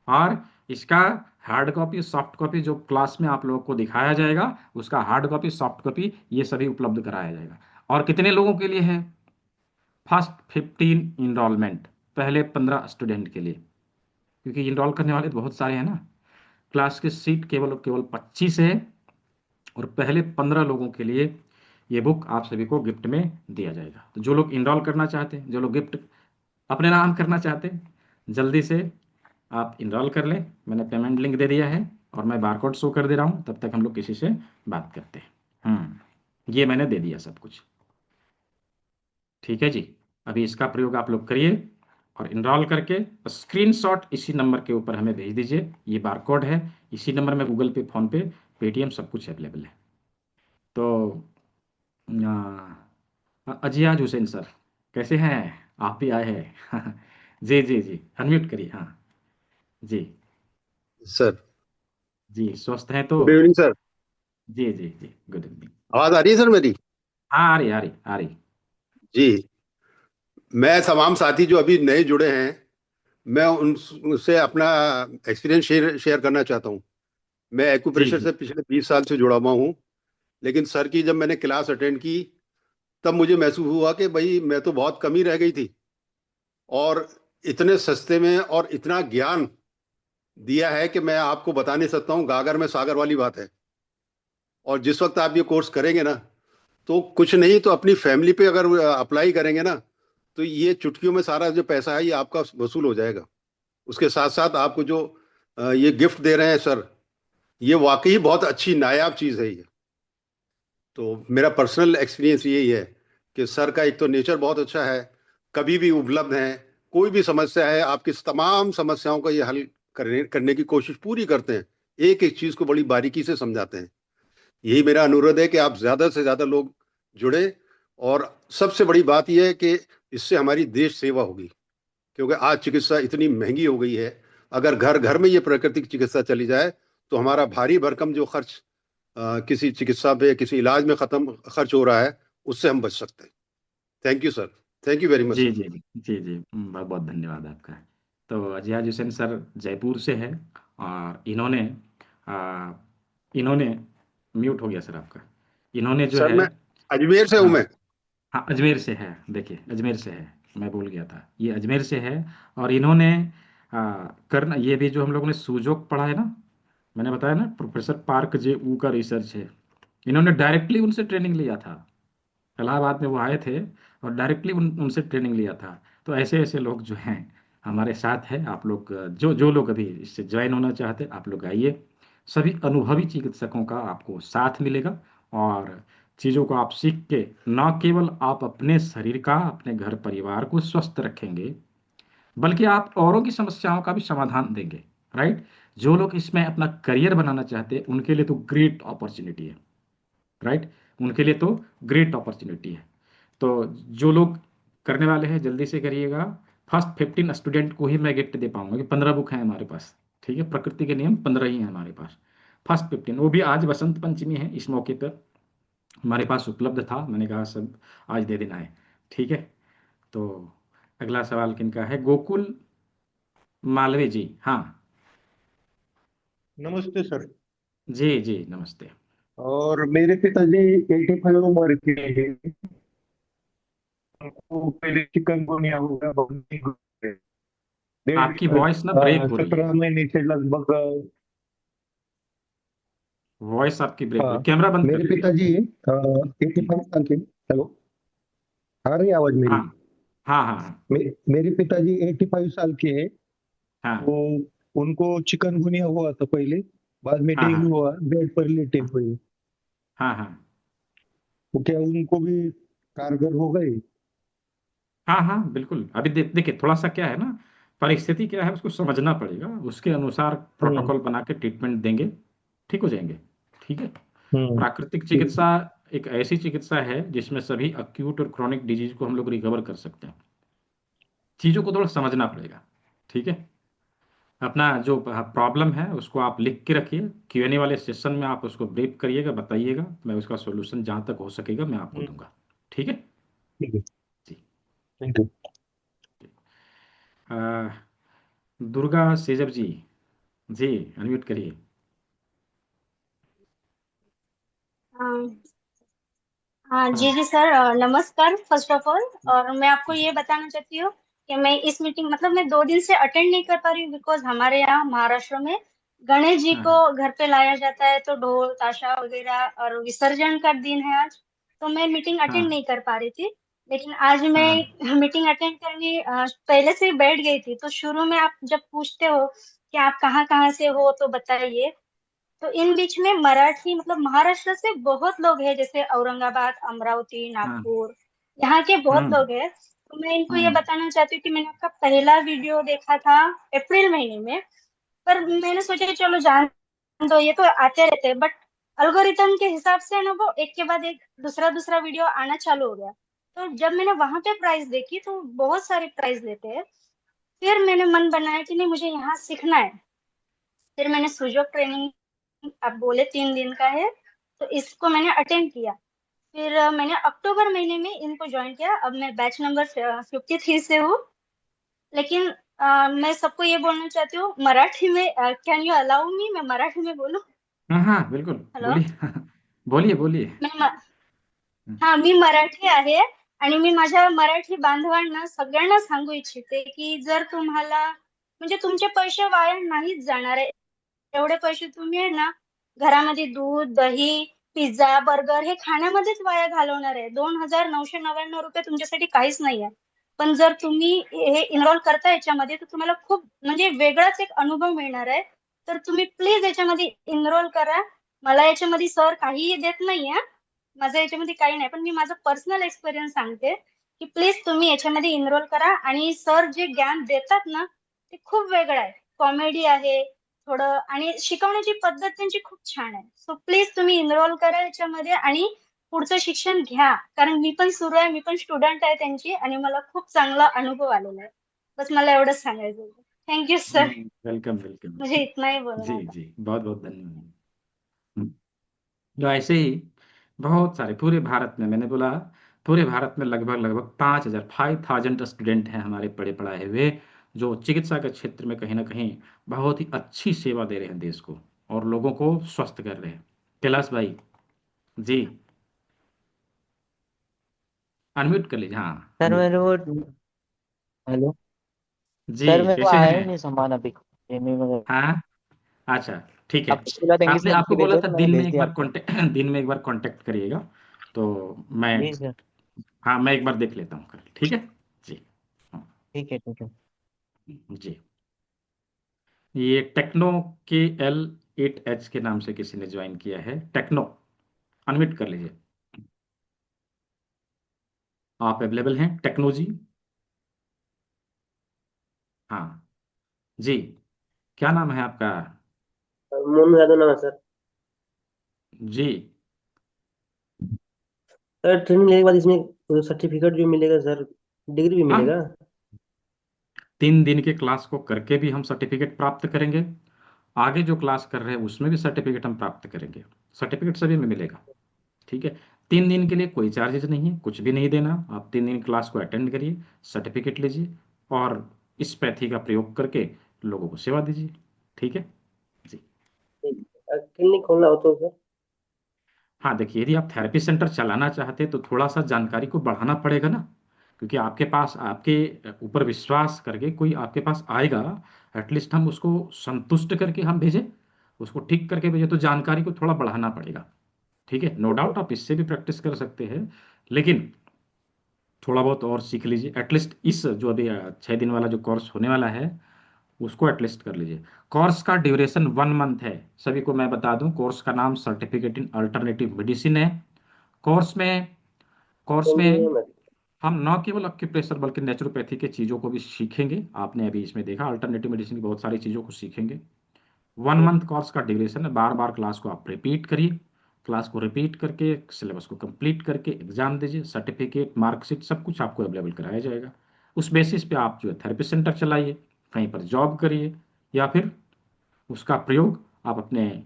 और इसका हार्ड कॉपी सॉफ्ट कॉपी जो क्लास में आप लोगों को दिखाया जाएगा, उसका हार्ड कॉपी सॉफ्ट कॉपी ये सभी उपलब्ध कराया जाएगा। और कितने लोगों के लिए है, फर्स्ट 15 इनरोलमेंट, पहले 15 स्टूडेंट के लिए, क्योंकि इनरोल करने वाले तो बहुत सारे हैं ना। क्लास की सीट केवल केवल 25 है, और पहले 15 लोगों के लिए ये बुक आप सभी को गिफ्ट में दिया जाएगा। तो जो लोग इनरोल करना चाहते हैं, जो लोग गिफ्ट अपने नाम करना चाहते हैं, जल्दी से आप इनरोल कर लें। मैंने पेमेंट लिंक दे दिया है, और मैं बारकोड शो कर दे रहा हूँ, तब तक हम लोग किसी से बात करते हैं। ये मैंने दे दिया सब कुछ। ठीक है जी, अभी इसका प्रयोग आप लोग करिए, और इनरोल करके स्क्रीनशॉट इसी नंबर के ऊपर हमें भेज दीजिए। ये बारकोड है, इसी नंबर में गूगल पे, फोन पे, पेटीएम सब कुछ अवेलेबल है। तो अजियाज हुसैन सर, कैसे हैं, आप भी आए हैं जी जी जी, अनम्यूट करिए, हाँ जी।
सर
जी स्वस्थ हैं तो।
Good evening sir.
जी जी जी, गुड इवनिंग।
आवाज आ रही है सर मेरी?
हाँ, आ रही आ रही आ रही।
जी। मैं तमाम साथी जो अभी नए जुड़े हैं, मैं उनसे अपना एक्सपीरियंस शेयर करना चाहता हूँ। मैं
जी
एक्यूप्रेशर
जी
से पिछले 20 साल से जुड़ा हुआ हूँ। लेकिन सर की जब मैंने क्लास अटेंड की, तब मुझे महसूस हुआ कि भाई मैं तो बहुत कमी रह गई थी, और इतने सस्ते में और इतना ज्ञान दिया है कि मैं आपको बता नहीं सकता हूँ। गागर में सागर वाली बात है। और जिस वक्त आप ये कोर्स करेंगे ना, तो कुछ नहीं तो अपनी फैमिली पे अगर अप्लाई करेंगे ना, तो ये चुटकियों में सारा जो पैसा है ये आपका वसूल हो जाएगा। उसके साथ साथ आपको जो ये गिफ्ट दे रहे हैं सर, ये वाकई बहुत अच्छी नायाब चीज़ है ये। तो मेरा पर्सनल एक्सपीरियंस यही है कि सर का एक तो नेचर बहुत अच्छा है, कभी भी उपलब्ध है। कोई भी समस्या है, आपकी तमाम समस्याओं का ये हल करने की कोशिश पूरी करते हैं। एक एक चीज़ को बड़ी बारीकी से समझाते हैं। यही मेरा अनुरोध है कि आप ज़्यादा से ज़्यादा लोग जुड़े। और सबसे बड़ी बात यह है कि इससे हमारी देश सेवा होगी, क्योंकि आज चिकित्सा इतनी महंगी हो गई है। अगर घर घर में ये प्राकृतिक चिकित्सा चली जाए, तो हमारा भारी भरकम जो खर्च किसी चिकित्सा पे, किसी इलाज में खत्म खर्च हो रहा है, उससे हम बच सकते हैं। Thank you sir. Thank you very much
जी
सर।
जी जी जी जी, बहुत बहुत धन्यवाद आपका। तो अजियाज हुसैन सर जयपुर से है, और आ, इन्होंने म्यूट हो गया सर आपका। इन्होंने जो
सर
है,
मैं अजमेर से हूँ
हाँ
मैं।
हाँ, अजमेर से है, देखिए अजमेर से है, मैं भूल गया था, ये अजमेर से है। और इन्होंने करना ये भी जो हम लोगों ने सूजोक पढ़ा है ना, मैंने बताया ना प्रोफेसर पार्क जे ऊ का रिसर्च है। इन्होंने डायरेक्टली उनसे ट्रेनिंग लिया था, इलाहाबाद में वो आए थे, और डायरेक्टली उनसे ट्रेनिंग लिया था। तो ऐसे ऐसे लोग जो हैं हमारे साथ हैं। आप लोग जो जो लोग अभी इससे ज्वाइन होना चाहते हैं, आप लोग आइए। सभी अनुभवी चिकित्सकों का आपको साथ मिलेगा, और चीज़ों को आप सीख के न केवल आप अपने शरीर का, अपने घर परिवार को स्वस्थ रखेंगे, बल्कि आप औरों की समस्याओं का भी समाधान देंगे। राइट, जो लोग इसमें अपना करियर बनाना चाहते हैं, उनके लिए तो ग्रेट अपॉर्चुनिटी है। राइट, उनके लिए तो ग्रेट अपॉर्चुनिटी है। तो जो लोग करने वाले हैं जल्दी से करिएगा। फर्स्ट 15 स्टूडेंट को ही मैं गिफ्ट दे पाऊंगा, कि 15 बुक हैं हमारे पास। ठीक है, प्रकृति के नियम 15 ही हैं हमारे पास। फर्स्ट 15, वो भी आज वसंत पंचमी है, इस मौके पर हमारे पास उपलब्ध था, मैंने कहा सब आज दे देना है। ठीक है, तो अगला सवाल किनका है, गोकुल मालवीय जी, हाँ।
नमस्ते सर।
जी जी नमस्ते।
और मेरे पिताजी 85 उम्र के हैं। उनको पहले चिकनगुनिया हो गया, बहुत नहीं हुए।
आपकी वॉइस ना ब्रेक हो रही है,
17 महीने से लगभग।
वॉइस आपकी ब्रेक हो रही
हाँ,
है, कैमरा बंद कर
मेरे
लीजिए।
पिताजी 85 साल के। हेलो, आ रही है आवाज मेरी?
हाँ हाँ हाँ हाँ
मेरे पिताजी 85 साल के हैं।
हाँ
वो उनको चिकनगुनिया हुआ था पहले, बाद में
हाँ
डेंगू
हाँ
हुआ, बेड पर लेटे हुए।
हाँ हाँ
वो क्या उनको भी कारगर हो गए?
हाँ हाँ बिल्कुल। अभी देखिए थोड़ा सा क्या है ना, परिस्थिति क्या है उसको समझना पड़ेगा, उसके अनुसार
हम्म।
प्रोटोकॉल बना के ट्रीटमेंट देंगे, ठीक हो जाएंगे। ठीक है।
हम्म।
प्राकृतिक
ठीक है।
चिकित्सा एक ऐसी चिकित्सा है जिसमें सभी अक्यूट और क्रोनिक डिजीज को हम लोग रिकवर कर सकते हैं। चीज़ों को थोड़ा समझना पड़ेगा। ठीक है। अपना जो प्रॉब्लम है उसको आप लिख के रखिए, Q&A वाले सेशन में आप उसको ब्रीफ करिएगा, बताइएगा, मैं उसका सॉल्यूशन जहाँ तक हो सकेगा मैं आपको
हम्म।
दूंगा। ठीक है
ठीक है।
जी।
Thank you.
अ, दुर्गा सेजब जी, जी अनम्यूट करिए।
हाँ हाँ,
हाँ
जी जी सर, नमस्कार फर्स्ट ऑफ ऑल। और मैं आपको ये बताना चाहती हूँ कि मैं इस मीटिंग मतलब मैं 2 दिन से अटेंड नहीं कर पा रही हूँ, बिकॉज हमारे यहाँ महाराष्ट्र में गणेश जी
हाँ
को
हाँ
घर पे लाया जाता है, तो ढोल ताशा वगैरह और विसर्जन का दिन है आज। तो मैं मीटिंग अटेंड
हाँ
नहीं कर पा रही थी, लेकिन आज
हाँ
मैं मीटिंग अटेंड करने पहले से ही बैठ गई थी। तो शुरू में आप जब पूछते हो कि आप कहाँ कहाँ से हो तो बताइए, तो इन बीच में मराठी मतलब महाराष्ट्र से बहुत लोग हैं, जैसे औरंगाबाद, अमरावती,
हाँ
नागपुर, यहाँ के बहुत
हम्म
लोग हैं। तो मैं इनको ये
हम्म
बताना चाहती हूँ कि मैंने आपका पहला वीडियो देखा था अप्रैल महीने में, पर मैंने सोचा कि चलो जान दो, ये तो आते रहते हैं, बट अल्गोरिथम के हिसाब से ना वो एक के बाद एक दूसरा दूसरा वीडियो आना चालू हो गया। तो जब मैंने वहां पे प्राइस देखी तो बहुत सारे प्राइस लेते हैं। फिर मैंने मन बनाया कि नहीं, मुझे यहाँ सीखना है। फिर मैंने सुजोक ट्रेनिंग, आप बोले 3 दिन का है, तो इसको मैंने अटेंड किया। फिर मैंने अक्टूबर महीने में इनको ज्वाइन किया। अब मैं बैच नंबर 53 से हूँ। लेकिन मैं सबको ये बोलना चाहती हूँ मराठी में, कैन यू अलाउ मी, मैं मराठी में बोलूँ?
हाँ हाँ बिल्कुल
हेलो।
बोलिए। बोलिए बोलिए।
मैं हा, मी मराठी आहे, आणि मी माझ्या मराठी बांधवांना सगळ्यांना सांगू इच्छिते की जर तुम्हाला म्हणजे तुमचे पैसे वाया नाहीच जाणार आहे, एवढे पैसे तुम्ही आहे ना घरामध्ये दूध, दही, पिझ्झा, बर्गर हे खाण्यामध्येच वाया घालवणार आहे. 2,999 रुपये तुमच्यासाठी काहीच नाहीये. पण जर तुम्ही हे इन्व्हॉल्व करता याच्यामध्ये, तर तुम्हाला खूप म्हणजे वेगळाच एक अनुभव मिळणार आहे. तर तुम्ही प्लीज याच्यामध्ये इन्रोल करा. मला याच्यामध्ये सर काहीही देत नाहीये, माझं याच्यामध्ये काही नाही, पण मी माझं पर्सनल एक्सपिरियन्स सांगते की प्लीज तुम्ही याच्यामध्ये इन्रोल करा. आणि सर जे ज्ञान देतात ना, ते खूप वेगळं आहे, कॉमेडी आहे थोडं, आणि शिकवण्याची पद्धत त्यांची खूप छान आहे. सो प्लीज तुम्ही इनरोल करा याच्यामध्ये आणि पुढचं शिक्षण घ्या, कारण मी पण सुरू आहे, मी पण स्टुडंट आहे त्यांची, आणि मला खूप चांगला अनुभव आलेला आहे. बस मला एवढंच सांगायचं होतं. थँक्यू सर,
वेलकम वेलकम
मुझे
वेलकम।
इतना ही बोलना
जी
था।
जी बहुत बहुत धन्यवाद। हम्म, तो ऐसे ही बहुत सारे पूरे भारत में, मैंने बोला पूरे भारत में लगभग लगभग 5,000 स्टूडेंट हैं हमारे पढ़े पढ़ाए हुए, जो चिकित्सा के क्षेत्र में कहीं ना कहीं बहुत ही अच्छी सेवा दे रहे हैं देश को और लोगों को स्वस्थ कर रहे हैं। कैलाश भाई जी अनम्यूट कर लीजिए, हाँ
सर
अनम्यूट
मेरे
कर
को
लीजिए।
हेलो।
जी
सर मेरे को
कैसे
आया
हैं?
ही नहीं सामान अभी गेमिंग वगैरह।
हाँ अच्छा ठीक है।
आपको बोला था इंग्लिश
आपने
में लिख
आपको
के
बोला
भेजो
था
तो मैंने
दिन में
भेज
एक
दिया
बार
आपको।
कांटेक्ट दिन में एक बार कांटेक्ट करिएगा, तो मैं,
जी सर।
हाँ मैं एक बार देख लेता हूँ कल, ठीक है जी। हाँ,
ठीक है ठीक है।
जी ये टेक्नो KL8H के नाम से किसी ने ज्वाइन किया है, टेक्नो अनम्यूट कर लीजिए। आप अवेलेबल हैं टेक्नो जी? हाँ जी, क्या नाम है आपका?
मोनू यादव नाम है सर।
जी
सर ट्रेनिंग लेने के बाद इसमें सर्टिफिकेट भी मिलेगा सर, डिग्री भी
हाँ,
मिलेगा?
3 दिन के क्लास को करके भी हम सर्टिफिकेट प्राप्त करेंगे, आगे जो क्लास कर रहे हैं उसमें भी सर्टिफिकेट हम प्राप्त करेंगे, सर्टिफिकेट सभी में मिलेगा। ठीक है। 3 दिन के लिए कोई चार्जेज नहीं है, कुछ भी नहीं देना, आप 3 दिन क्लास को अटेंड करिए, सर्टिफिकेट लीजिए और इस पैथी का प्रयोग करके लोगों को सेवा दीजिए। ठीक है जी।
क्लिनिक खोलना हो तो सर?
हाँ देखिए, यदि आप थेरेपी सेंटर चलाना चाहते हैं तो थोड़ा सा जानकारी को बढ़ाना पड़ेगा ना, क्योंकि आपके पास आपके ऊपर विश्वास करके कोई आपके पास आएगा, एटलीस्ट हम उसको संतुष्ट करके हम भेजें, उसको ठीक करके भेजें, तो जानकारी को थोड़ा बढ़ाना पड़ेगा। ठीक है, नो डाउट आप इससे भी प्रैक्टिस कर सकते हैं, लेकिन थोड़ा बहुत और सीख लीजिए, एटलीस्ट इस जो अभी 6 दिन वाला जो कोर्स होने वाला है उसको एटलीस्ट कर लीजिए। कोर्स का ड्यूरेशन 1 मंथ है, सभी को मैं बता दूं। कोर्स का नाम सर्टिफिकेट इन अल्टरनेटिव मेडिसिन है। कोर्स में कोर्स
कौन
में
है?
हम न केवल एक्यूप्रेशर बल्कि नेचुरोपैथी के चीज़ों को भी सीखेंगे। आपने अभी इसमें देखा अल्टरनेटिव मेडिसिन की बहुत सारी चीज़ों को सीखेंगे। 1 मंथ कोर्स का ड्यूरेशन है। बार बार क्लास को आप रिपीट करिए, क्लास को रिपीट करके सिलेबस को कंप्लीट करके एग्जाम दीजिए। सर्टिफिकेट, मार्कशीट सब कुछ आपको अवेलेबल कराया जाएगा। उस बेसिस पे आप जो है थेरेपी सेंटर चलाइए, कहीं पर जॉब करिए, या फिर उसका प्रयोग आप अपने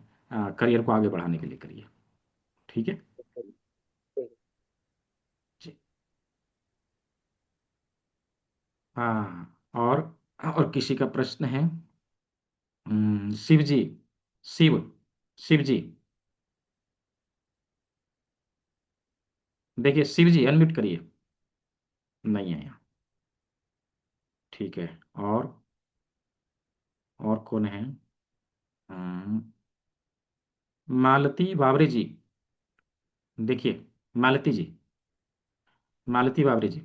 करियर को आगे बढ़ाने के लिए करिए। ठीक है जी। हाँ, और किसी का प्रश्न है? शिव जी, शिव शिव जी, देखिए शिव जी अनम्यूट करिए। नहीं है यहाँ। ठीक है। और कौन है? हम्म, मालती बावरे जी, देखिए मालती जी, मालती बावरे जी।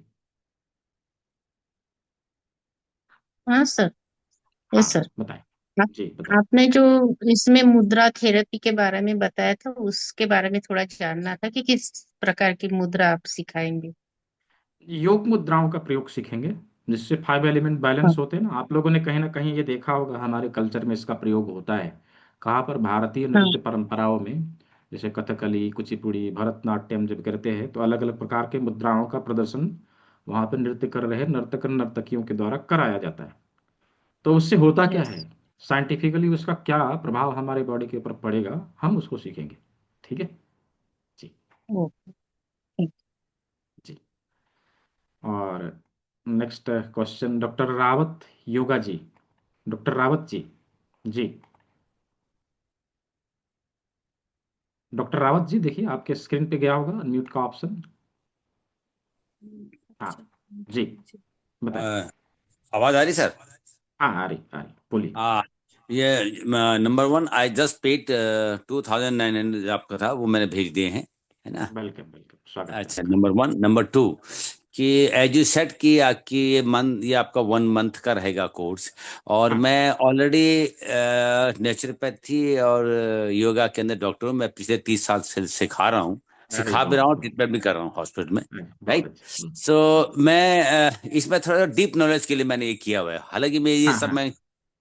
हाँ सर।
हाँ
यस सर।
बताएं।
आप
जी बताएं।
आपने जो इसमें मुद्रा थेरेपी के बारे में बताया था उसके बारे में थोड़ा जानना था कि किस प्रकार की मुद्रा आप सिखाएंगे।
योग मुद्राओं का प्रयोग सीखेंगे, जिससे 5 एलिमेंट
हाँ।
बैलेंस होते हैं ना। आप लोगों ने कहीं ना कहीं ये देखा होगा, हमारे कल्चर में इसका प्रयोग होता है। कहाँ पर? भारतीय
हाँ।
नृत्य परंपराओं में, जैसे कथकली, कुचिपुड़ी, भरतनाट्यम जब करते हैं तो अलग अलग प्रकार के मुद्राओं का प्रदर्शन वहां पर नृत्य कर रहे नर्तक नर्तकियों के द्वारा कराया जाता है। तो उससे होता क्या
यस।
है, साइंटिफिकली उसका क्या प्रभाव हमारे बॉडी के ऊपर पड़ेगा, हम उसको सीखेंगे। ठीक है जी।
ओ। ठीक।
जी। और next question doctor Rawat yoga ji, doctor Rawat ji. जी डॉक्टर रावत जी, देखिए आपके स्क्रीन पे गया होगा अनम्यूट का ऑप्शन। हाँ जी, बताएं।
अ, आवाज आ रही सर?
हाँ आ रही बोलिए।
हाँ, ये number one, I just paid 2,900 आपका था, वो मैंने भेज दिए हैं, है ना?
वेलकम वेलकम, स्वागत है
अच्छा,
आपका।
Number one. नंबर टू, कि एज यू सेट कि आपकी ये आपका 1 मंथ का रहेगा कोर्स, और
हाँ,
मैं ऑलरेडी नेचुरोपैथी और योगा के अंदर डॉक्टर हूँ। मैं पिछले 30 साल से सिखा रहा हूँ,
अरे
सिखा भी
वाह
रहा हूँ,
वाह,
ट्रीटमेंट भी कर रहा हूँ हॉस्पिटल में।
बहुत
राइट।
अच्छे।
सो मैं इसमें थोड़ा डीप नॉलेज के लिए मैंने ये किया हुआ है। हालांकि मैं ये
हाँ
सब
हाँ
मैं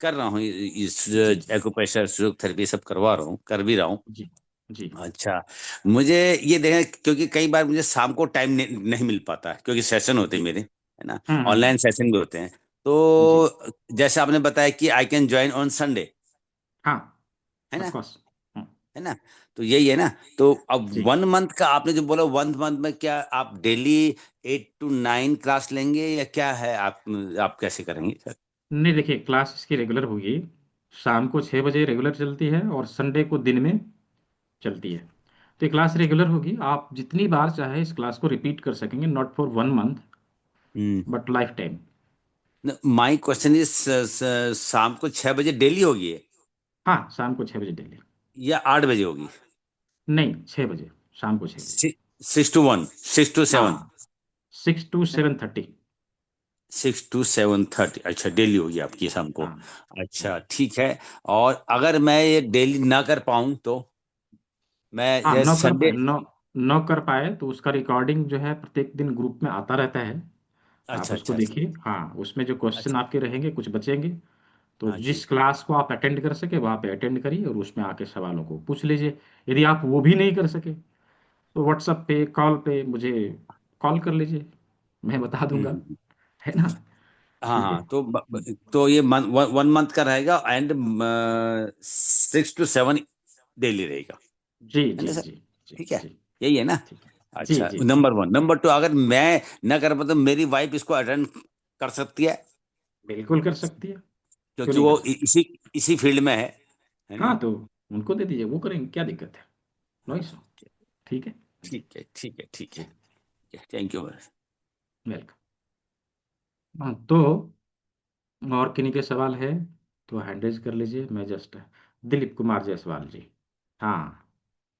कर रहा हूँ, इस
जी
एक्यूप्रेशर, फिजियोथेरेपी थेरेपी सब करवा रहा हूँ, कर भी रहा हूँ।
जी जी
अच्छा, मुझे ये देखना, क्योंकि कई बार मुझे शाम को टाइम नहीं मिल पाता है, क्योंकि सेशन होते हैं
जी।
मेरे, है ना? ऑनलाइन
हम्म।
सेशन भी होते हैं।
जी
तो जैसे आपने बताया कि I can join on Sunday,
हाँ,
है
ऑफ
ना?
कोर्स।
है ना? तो यही है ना? तो अब
जी
1 मंथ का आपने जो बोला, 1 मंथ में क्या आप डेली 8 to 9 क्लास लेंगे, या क्या है? आप कैसे करेंगे सर?
नहीं, देखिए क्लास इसकी रेगुलर होगी, शाम को 6 बजे रेगुलर चलती है और संडे को दिन में चलती है। तो ये क्लास रेगुलर होगी, आप जितनी बार चाहे इस क्लास को रिपीट कर सकेंगे, not for 1 month
hmm.
But life time.
My question is, शाम को 6 बजे डेली होगी है,
हाँ, शाम को 6 बजे डेली।
या 8 बजे होगी?
नहीं, 6 बजे, शाम को 6 बजे।
6 to 1, 6 to 7?
हाँ, 6 to 7:30।
6 to 7:30, अच्छा, डेली होगी आपकी शाम को।
हाँ
अच्छा, ठीक है। और अगर मैं ये डेली ना कर पाऊँ तो, मैं
हाँ,
जैसे संडे।
न कर पाए तो उसका रिकॉर्डिंग जो है प्रत्येक दिन ग्रुप में आता रहता है। आप
अच्छा
उसको
अच्छा अच्छा
देखिए, हाँ उसमें जो क्वेश्चन
अच्छा।
आपके रहेंगे कुछ बचेंगे, तो
हाँ जी।
जिस क्लास को आप अटेंड कर सके वहाँ पे अटेंड करिए और उसमें आके सवालों को पूछ लीजिए। यदि आप वो भी नहीं कर सके तो व्हाट्सएप पे, कॉल पे मुझे कॉल कर लीजिए, मैं बता
हम्म
दूंगा।
हम्म, हम्म।
है ना?
हाँ
ठीक है।
हाँ, तो ये 1 मंथ का रहेगा, एंड 6 to 7 डेली रहेगा,
जी
है
जी
ना सर?
जी जी
ठीक है,
जी।
यही है ना?
ठीक है। जी
अच्छा,
जी जी।
Number one. नंबर टू, अगर मैं ना कर पाता तो मेरी वाइफ इसको अटेंड कर सकती है,
बिल्कुल कर सकती है, क्यों
क्योंकि
नहीं कर
वो
सकती?
इसी इसी फील्ड में है ना?
हाँ, तो उनको दे दीजिए, वो करेंगे, क्या दिक्कत है? No issue. ठीक है जी
ठीक है, ठीक है, ठीक
जी।
है। Thank you.
वेलकम। हाँ, तो और किन्हीं के सवाल है तो हैंड रेज कर लीजिए। मैं जस्ट, दिलीप कुमार जायसवाल जी। हाँ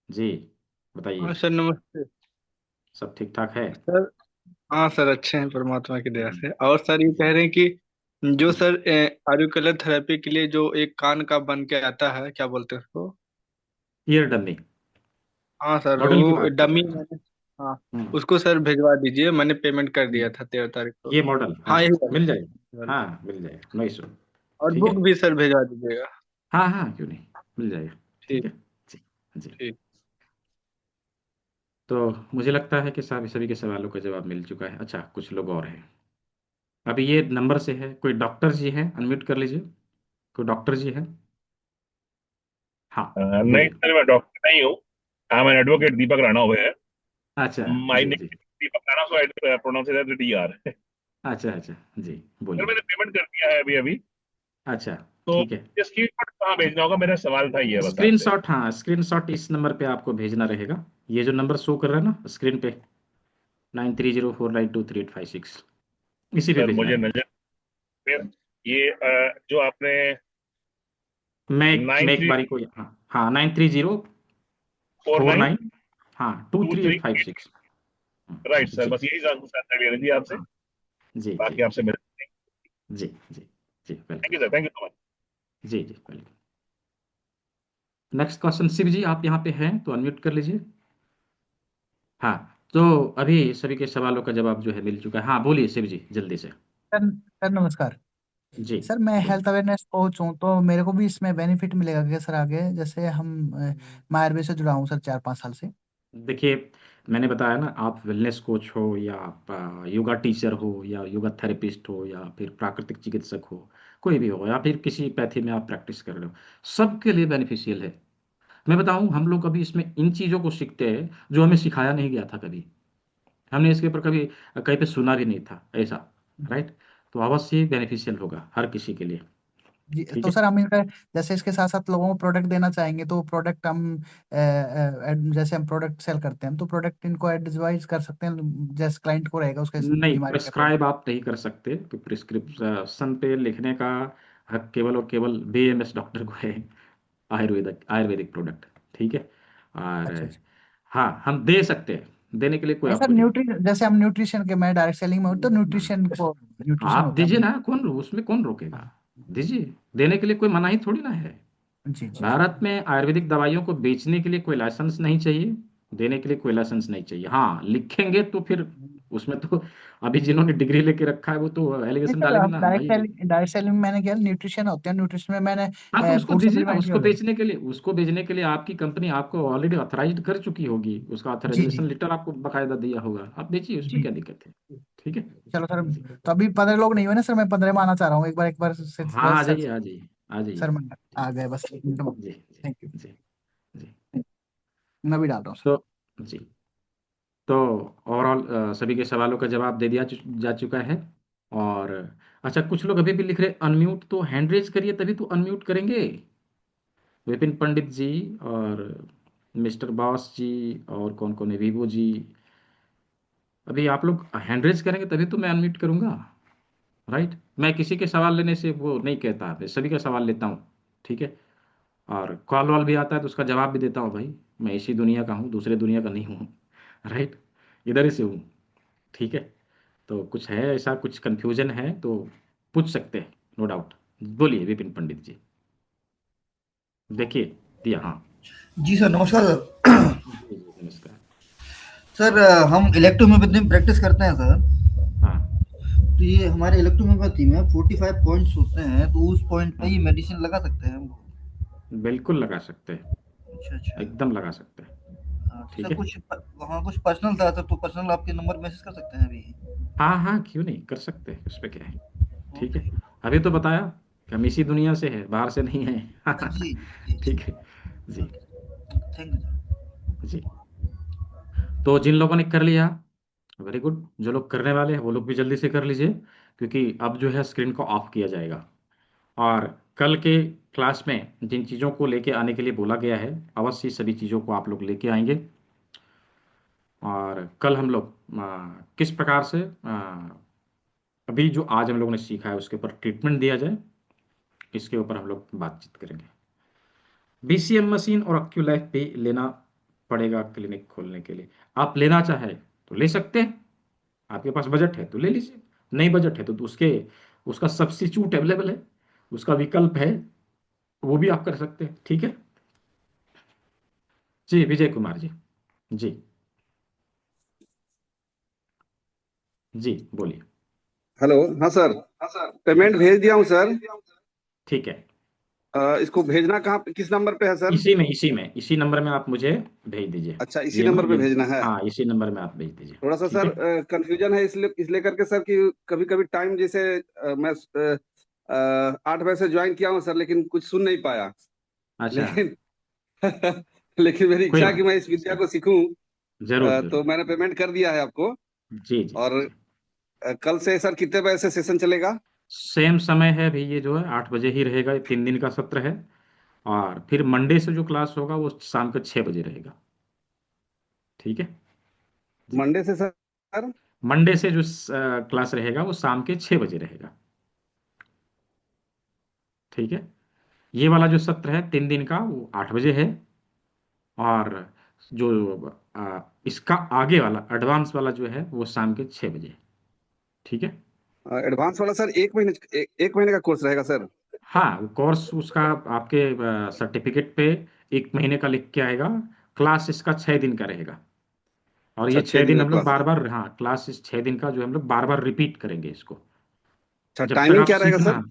जी,
हाँ
बताइए।
सर, नमस्ते।
सब ठीक ठाक है?
सर, हाँ सर, अच्छे हैं परमात्मा की दया से। और सर ये कह रहे हैं कि जो सर ऑरिकुलर थेरेपी के लिए जो एक कान का बन के आता है, क्या बोलते हैं उसको?
ईयर डमी
हाँ सर,
मॉडल की
वो
बात कर रहे
डमी
हैं
मैंने, हाँ,
हम्म,
उसको सर भिजवा दीजिए। मैंने पेमेंट कर दिया
हम्म,
था 13 तारीख को।
ये मॉडल, हाँ
हाँ यही वाला,
मिल
यही
जाएगा,
वाला।
हाँ मिल जाएगा, नो इशू।
और
ठीक
बुक
है,
भी सर भिजवा दीजिएगा।
हाँ हाँ क्यों नहीं, मिल जाएगा। ठीक
ठीक।
है। जी जी।
ठीक।
तो मुझे लगता है कि सभी सभी के सवालों का जवाब मिल चुका है। अच्छा, कुछ लोग और हैं। अभी ये नंबर से है, कोई डॉक्टर जी है, अनम्यूट कर लीजिए। कोई डॉक्टर जी है? हाँ
नहीं
बोलिए।
सर, मैं डॉक्टर नहीं हूँ। I am an advocate, Deepak Rana हुए है।
अच्छा
माय
जी
नेम
जी।
Deepak Rana, so I pronounce it as DR.
अच्छा अच्छा जी,
सर
बोलिए।
मैंने पेमेंट कर दिया है अभी अभी।
अच्छा
तो
ठीक है।
ये स्क्रीनशॉट कहाँ भेजना होगा, मेरा सवाल था ये बस आपसे।
स्क्रीनशॉट, हाँ स्क्रीनशॉट इस नंबर पे आपको भेजना रहेगा। ये जो नंबर शो कर रहा है ना स्क्रीन पे, 9304923856, इसी पे
सर
भेजना
मुझे
है।
नजर, फिर ये जो आपने
मैं
नाइन
एक
थ्री
बारी को, हाँ हाँ 9304
फोर नाइन
9, हाँ
टू थ्री
23856।
राइट सर,
जी
बस यही जानकारी लेनी थी आपसे।
हाँ जी जी
बाकी आपसे मिल।
जी जी जी
thank
welcome.
You sir, thank you so much.
जी जी welcome. Next question, Shiv ji आप यहाँ पे हैं तो अनम्यूट कर लीजिए। हाँ, तो अभी सभी के सवालों का जवाब जो है मिल चुका है। हाँ बोलिए शिव जी जल्दी से।
सर नमस्कार।
जी
सर मैं
बोलिए।
हेल्थ अवेयरनेस कोच हूँ, तो मेरे को भी इसमें बेनिफिट मिलेगा क्या सर आगे? जैसे मैं आयुर्वेद से जुड़ा हूँ सर 4-5 साल से।
देखिए, मैंने बताया ना, आप वेलनेस कोच हो या आप योगा टीचर हो या योगा थेरेपिस्ट हो या फिर प्राकृतिक चिकित्सक हो, कोई भी हो, या फिर किसी पैथी में आप प्रैक्टिस कर रहे हो, सबके लिए बेनिफिशियल है। मैं बताऊं, हम लोग अभी इसमें इन चीज़ों को सीखते हैं जो हमें सिखाया नहीं गया था कभी। हमने इसके ऊपर कभी कहीं पे सुना भी नहीं था ऐसा, राइट? तो अवश्य ही बेनिफिशियल होगा हर किसी के लिए।
जी,
ठीक
तो
है।
सर हम इनका जैसे इसके साथ साथ लोगों को प्रोडक्ट देना चाहेंगे, तो प्रोडक्ट हम जैसे हम प्रोडक्ट सेल करते हैं, तो प्रोडक्ट इनको एडवाइज कर सकते हैं जैसे क्लाइंट को रहेगा उसके
नहीं,
बीमारी के
प्रिस्क्राइब
अकॉर्डिंग।
आप नहीं कर सकते, तो प्रिस्क्रिप्शन पे लिखने का हक केवल और केवल बीएमएस डॉक्टर को है। आयुर्वेदिक आयुर्वेदिक प्रोडक्ट, ठीक है। और
अच्छा अच्छा।
हाँ, हम दे सकते हैं, देने के लिए कोई
नहीं सर,
आपत्ति नहीं।
जैसे हम न्यूट्रिशन के, मैं डायरेक्ट सेलिंग में हूँ, तो न्यूट्रिशन
आप
होता है
दीजिए
अपना।
ना, कौन उसमें कौन रोकेगा?
हाँ,
दीजिए, देने के लिए कोई मनाही थोड़ी ना है।
जी जी जी।
भारत में आयुर्वेदिक दवाइयों को बेचने के लिए कोई लाइसेंस नहीं चाहिए, देने के लिए कोई लाइसेंस नहीं चाहिए। हाँ लिखेंगे तो फिर उसमें तो अभी जिन्होंने डिग्री लेके रखा है वो तो
नहीं
एलिगेशन
सर,
डालेंगे
हम
ना
डायरेक्ट
भाई।
सेलिंग, डायरेक्ट सेलिंग में मैंने किया, न्यूट्रिशन होते हैं, न्यूट्रिशन में मैंने
हाँ तो उसको
फूड
दीजिए ना,
सप्लीमेंट
उसको
वगैरह।
बेचने के लिए, उसको बेचने के लिए आपकी कंपनी आपको ऑलरेडी ऑथराइज्ड कर चुकी होगी, उसका
जी जी
ऑथराइजेशन लेटर आपको बकायदा दिया होगा, आप बेचिए, उसमें
जी।
क्या दिक्कत है? ठीक है।
चलो सर,
जी
तो अभी 15 लोग नहीं हुए ना सर, मैं 15 में आना चाह रहा हूँ, एक बार से
हाँ, आ
बस सर।
जाइए आ जाइए आ जाइए।
सर मैं
ठीक
आ गए बस 1 मिनट में।
है। जी जी
थैंक यू।
जी जी।
मैं भी डाल रहा हूँ सर।
तो जी, तो ओवरऑल सभी के सवालों का जवाब दे दिया जा चुका है। और अच्छा, कुछ लोग अभी भी लिख रहे अनम्यूट, तो हैंड रेज करिए तभी तो अनम्यूट करेंगे। विपिन पंडित जी और मिस्टर बॉस जी और कौन कौन है, वीवो जी, अभी आप लोग हैंड रेज करेंगे तभी तो मैं अनम्यूट करूंगा, राइट? मैं किसी के सवाल लेने से वो नहीं कहता, मैं सभी का सवाल लेता हूँ। ठीक है। और कॉल वॉल भी आता है तो उसका जवाब भी देता हूँ भाई। मैं इसी दुनिया का हूँ, दूसरे दुनिया का नहीं हूँ। राइट, इधर ही से हूँ। ठीक है। तो कुछ है ऐसा, कुछ कंफ्यूजन है तो पूछ सकते हैं, नो डाउट। बोलिए विपिन पंडित जी। देखिए, दिया, हाँ।
जी सर, नमस्कार सर।
जी जी नमस्कार।
सर हम इलेक्ट्रोहोम्योपैथी में प्रैक्टिस करते हैं सर।
हाँ
तो ये हमारे इलेक्ट्रोहोम्योपैथी में 45 पॉइंट्स होते हैं, तो उस पॉइंट पे
हाँ,
ही मेडिसिन लगा सकते हैं हम?
बिल्कुल लगा सकते हैं,
अच्छा अच्छा।
एकदम लगा सकते हैं।
हाँ तो
ठीक
सर
है।
वहाँ कुछ पर्सनल था सर, तो पर्सनल आपके नंबर मैसेज कर सकते हैं अभी?
हाँ हाँ क्यों नहीं, कर सकते हैं, उस पर क्या है। ठीक
ओके।
है। अभी तो बताया कि हम इसी दुनिया से है, बाहर से नहीं है।
जी जी जी।
ठीक है। जी
थैंक यू सर।
जी। तो जिन लोगों ने कर लिया, वेरी गुड। जो लोग करने वाले हैं वो लोग भी जल्दी से कर लीजिए, क्योंकि अब जो है स्क्रीन को ऑफ किया जाएगा। और कल के क्लास में जिन चीज़ों को लेके आने के लिए बोला गया है, अवश्य सभी चीज़ों को आप लोग लेके आएंगे। और कल हम लोग किस प्रकार से अभी जो आज हम लोगों ने सीखा है उसके ऊपर ट्रीटमेंट दिया जाए, इसके ऊपर हम लोग बातचीत करेंगे। बीसीएम मशीन और अक्यूलाइफ भी लेना पड़ेगा क्लिनिक खोलने के लिए। आप लेना चाहे तो ले सकते हैं, आपके पास बजट है तो ले लीजिए, नहीं बजट है तो उसके उसका सब्स्टिट्यूट अवेलेबल है, उसका विकल्प है, वो भी आप कर सकते हैं। ठीक है जी, विजय कुमार जी। जी जी बोलिए।
हेलो। हाँ सर, पेमेंट भेज दिया हूँ सर।
ठीक है,
इसको भेजना कहाँ पे, किस नंबर पे है सर?
इसी नंबर में आप मुझे भेज दीजिए।
अच्छा, इसी
ये
नंबर पे
ये
भेजना है।
हाँ, इसी नंबर में आप भेज दीजिए।
थोड़ा सा
ठीक
सर
है।
कंफ्यूजन है इसलिए करके सर कि कभी कभी टाइम जैसे मैं 8 बजे से ज्वाइन किया हूँ सर, लेकिन कुछ सुन नहीं पाया।
अच्छा,
लेकिन लेकिन मेरी
कोई
इच्छा है कि
बात
मैं इस विद्या को सीखूं।
नहीं। जरूर
तो
जरूर।
मैंने पेमेंट कर दिया है आपको।
जी जी
और
जी।
कल से सर कितने बजे से सेशन चलेगा?
सेम समय है भी, ये जो है 8 बजे ही रहेगा। ये 3 दिन का सत्र है। और फिर मंडे से जो क्लास होगा वो शाम के 6 बजे रहेगा। ठीक है जी।
मंडे से सर?
मंडे से जो क्लास रहेगा वो शाम के 6 बजे रहेगा। ठीक है। ये वाला जो सत्र है 3 दिन का, वो 8 बजे है। और जो इसका आगे वाला एडवांस वाला जो है वो शाम के 6 बजे। ठीक है।
एडवांस वाला सर 1 महीने, एक महीने का कोर्स रहेगा सर?
हाँ, वो कोर्स उसका आपके सर्टिफिकेट पे 1 महीने का लिख के आएगा। क्लास इसका 6 दिन का रहेगा। और
अच्छा,
ये
छह
छह
दिन
दिन
का
हम लोग
क्लास है।
बार बार, हाँ, क्लास इस 6 दिन का जो हम लोग बार बार रिपीट करेंगे इसको,
अच्छा,
जब तक
टाइमिंग
आप
क्या रहेगा
सीखना।
सर?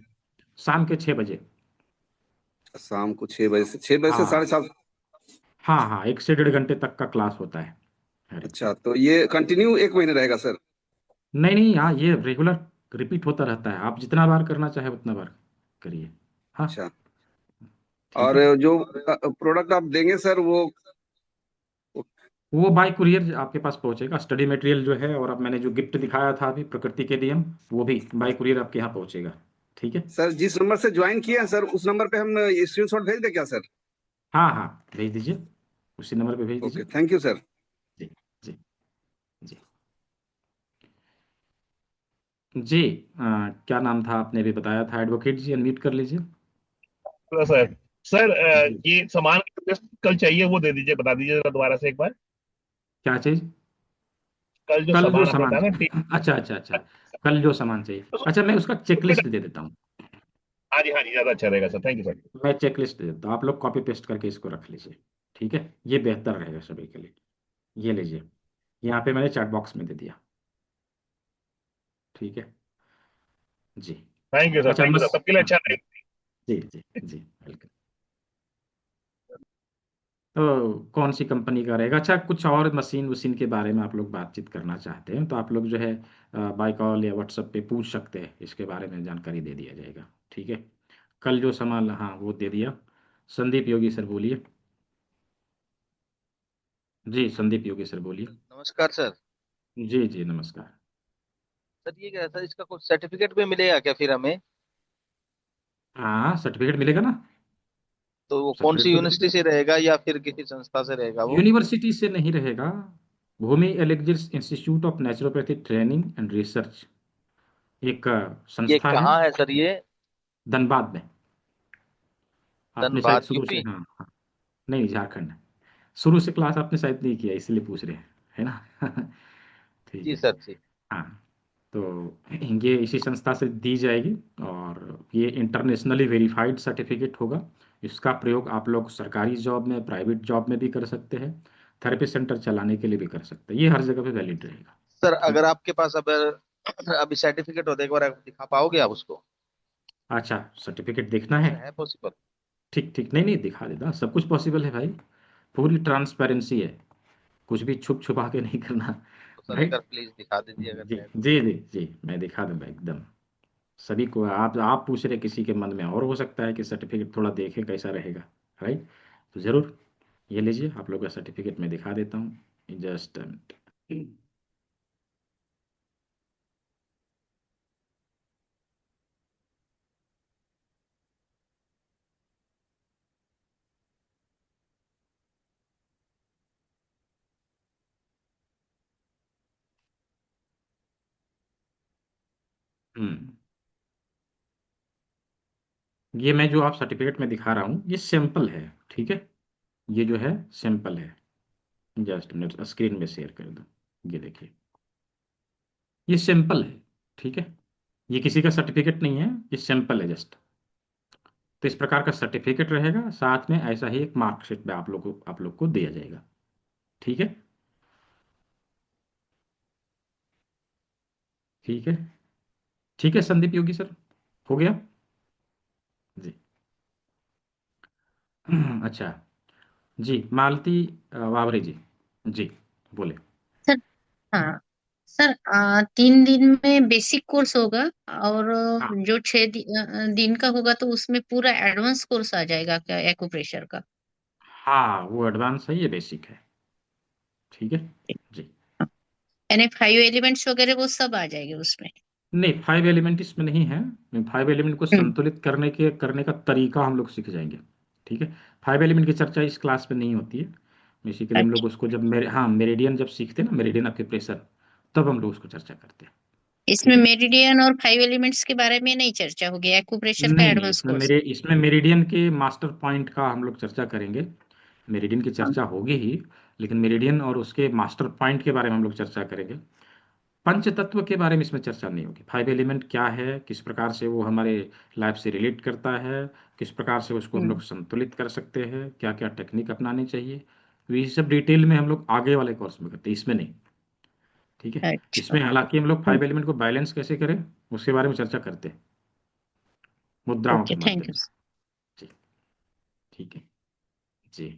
शाम के 6 बजे।
शाम को 6 बजे से 6 बजे से
हाँ
7:30।
हाँ हाँ, 1 से 1.5 घंटे तक का क्लास होता है। अरे,
अच्छा, तो ये कंटिन्यू 1 महीने रहेगा सर?
नहीं नहीं, हाँ, ये रेगुलर रिपीट होता रहता है। आप जितना बार करना चाहे उतना बार करिए। हाँ।
अच्छा।
ठीक
और
है।
जो प्रोडक्ट आप देंगे सर वो-
वो बाय कुरियर आपके पास पहुंचेगा। स्टडी मटेरियल जो है, और अब मैंने जो गिफ्ट दिखाया था अभी, प्रकृति के नियम, वो भी बाय कुरियर आपके यहाँ पहुंचेगा। ठीक है।
सर जिस नंबर से ज्वाइन किए हैं सर, उस नंबर पे हम स्क्रीनशॉट भेज दें क्या सर?
हाँ हाँ, भेज दीजिए, उसी नंबर पे भेज
ओके,
दीजिए।
Thank you sir.
जी जी जी जी। क्या नाम था, आपने भी बताया था? एडवोकेट जी, अनम्यूट कर लीजिए।
तो सर, सर
जी।
ये सामान कल चाहिए, वो दे दीजिए, बता दीजिए जरा दोबारा से एक बार।
क्या चीज?
कल जो
कल जो
सामान आपने
सामान
बताया ना
अच्छा अच्छा अच्छा, कल जो सामान चाहिए। अच्छा, मैं उसका चेकलिस्ट दे देता हूँ।
हाँ जी हाँ जी, ज्यादा अच्छा रहेगा सर, थैंक यू सर।
मैं चेकलिस्ट दे देता हूँ, आप लोग कॉपी पेस्ट करके इसको रख लीजिए। ठीक है, ये बेहतर रहेगा सभी के लिए। ये लीजिए, यहाँ पे मैंने चैट बॉक्स में दे दिया। ठीक है जी।
थैंक यू सर,
अच्छा,
थैंक यू सर,
बस,
सबके लिए
हाँ,
अच्छा रहेगा।
जी जी जी, वेलकम। तो कौन सी कंपनी का रहेगा? अच्छा, कुछ और मशीन वशीन के बारे में आप लोग बातचीत करना चाहते हैं तो आप लोग जो है बाय कॉल या व्हाट्सएप पे पूछ सकते हैं, इसके बारे में जानकारी दे दिया जाएगा। ठीक है। कल जो सामान, हाँ, वो दे दिया। संदीप योगी सर बोलिए। जी, संदीप योगी सर बोलिए।
नमस्कार सर।
जी जी, नमस्कार।
सर ये क्या सर, इसका कुछ सर्टिफिकेट भी मिलेगा क्या फिर हमें?
हाँ, सर्टिफिकेट मिलेगा ना।
तो वो कौन सी
सर्टिफिकेट तो
यूनिवर्सिटी
मिलेगा।
से रहेगा या फिर किसी संस्था से रहेगा वो?
यूनिवर्सिटी से नहीं रहेगा। Bhumi Alexis institute of naturopathy training and research, एक
ये
संस्था है,
कहाँ है सर ये?
धनबाद में। आपने शायद
धनबाद
शुरू से,
यूपी?
हाँ हाँ, नहीं, झारखंड। शुरू से क्लास आपने शायद नहीं किया, इसलिए पूछ रहे हैं, है ना? ठीक
जी
है।
सर जी।
हाँ, तो ये इसी संस्था से दी जाएगी। और ये इंटरनेशनली वेरीफाइड सर्टिफिकेट होगा। इसका प्रयोग आप लोग सरकारी जॉब में, प्राइवेट जॉब में भी कर सकते हैं, थेरेपी सेंटर चलाने के लिए भी कर सकते हैं। ये हर जगह पे वैलिड रहेगा।
सर
ठीक
अगर
है।
आपके पास अब अभी सर्टिफिकेट हो तो एक बार आप दिखा पाओगे आप उसको?
अच्छा, सर्टिफिकेट देखना है?
सर है पॉसिबल?
ठीक ठीक, नहीं नहीं, दिखा देता, सब कुछ पॉसिबल है भाई। पूरी ट्रांसपेरेंसी है, कुछ भी छुप छुपा के नहीं करना।
तो सर एक बार
राइट।
प्लीज दिखा दीजिए
जी
अगर है तो।
जी जी जी, मैं दिखा दूंगा एकदम। सभी को, आप पूछ रहे किसी के मन में और हो सकता है कि सर्टिफिकेट थोड़ा देखें कैसा रहेगा। राइट। तो जरूर, ये लीजिए, आप लोग का सर्टिफिकेट मैं दिखा देता हूँ, जस्ट। हम्म, ये मैं जो आप सर्टिफिकेट में दिखा रहा हूँ, ये सैंपल है। ठीक है, ये जो है सैंपल है। जस्ट मिनट, स्क्रीन में शेयर कर दूँ। ये देखिए। ये सैंपल है, ठीक है, ये किसी का सर्टिफिकेट नहीं है, ये सैंपल है जस्ट। तो इस प्रकार का सर्टिफिकेट रहेगा, साथ में ऐसा ही एक मार्कशीट में आप लोग को दिया जाएगा, ठीक है। ठीक है, ठीक है संदीप योगी सर, हो गया जी। अच्छा जी, मालती वावरे जी, जी बोले।
सर हाँ सर, 3 दिन में बेसिक कोर्स होगा और
हाँ
जो 6 दिन का होगा तो उसमें पूरा एडवांस कोर्स आ जाएगा क्या एक्यूप्रेशर का?
हाँ, वो एडवांस है, ये बेसिक है, ठीक है जी।
यानी 5 एलिमेंट्स वगैरह वो सब आ जाएंगे उसमें?
नहीं, 5 एलिमेंट इसमें नहीं है। 5 एलिमेंट को
हम्म,
संतुलित करने का तरीका हम लोग सीख जाएंगे, ठीक है। 5 एलिमेंट की चर्चा इस क्लास में नहीं होती है। बेसिकली हम लोग
अच्छा।
उसको जब मेरिडियन जब सीखते हैं ना, मेरिडियन ऑफ प्रेशर, तब हम लोग उसको चर्चा करते हैं,
इसमें
ठीक है।
मेरिडियन और 5 एलिमेंट्स के बारे में नहीं चर्चा होगी, एक्यूप्रेशर का
नहीं नहीं,
एडवांस कोर्स?
इसमें मेरिडियन के मास्टर पॉइंट का हम लोग चर्चा करेंगे। मेरिडियन की
हाँ,
चर्चा होगी ही, लेकिन मेरिडियन और उसके मास्टर पॉइंट के बारे में हम लोग चर्चा करेंगे। पंच तत्व के बारे में इसमें चर्चा नहीं होगी। 5 एलिमेंट क्या है, किस प्रकार से वो हमारे लाइफ से रिलेट करता है, किस प्रकार से उसको हम लोग संतुलित कर सकते हैं, क्या क्या टेक्निक अपनानी चाहिए, तो ये सब डिटेल में हम लोग आगे वाले कोर्स में करते हैं, इसमें नहीं, ठीक है।
अच्छा।
इसमें हालांकि हम लोग 5 एलिमेंट को बैलेंस कैसे करें उसके बारे में चर्चा करते हैं मुद्राओं
ओके,
के
थैंक
माध्यम
यू।
से, जी, ठीक है जी।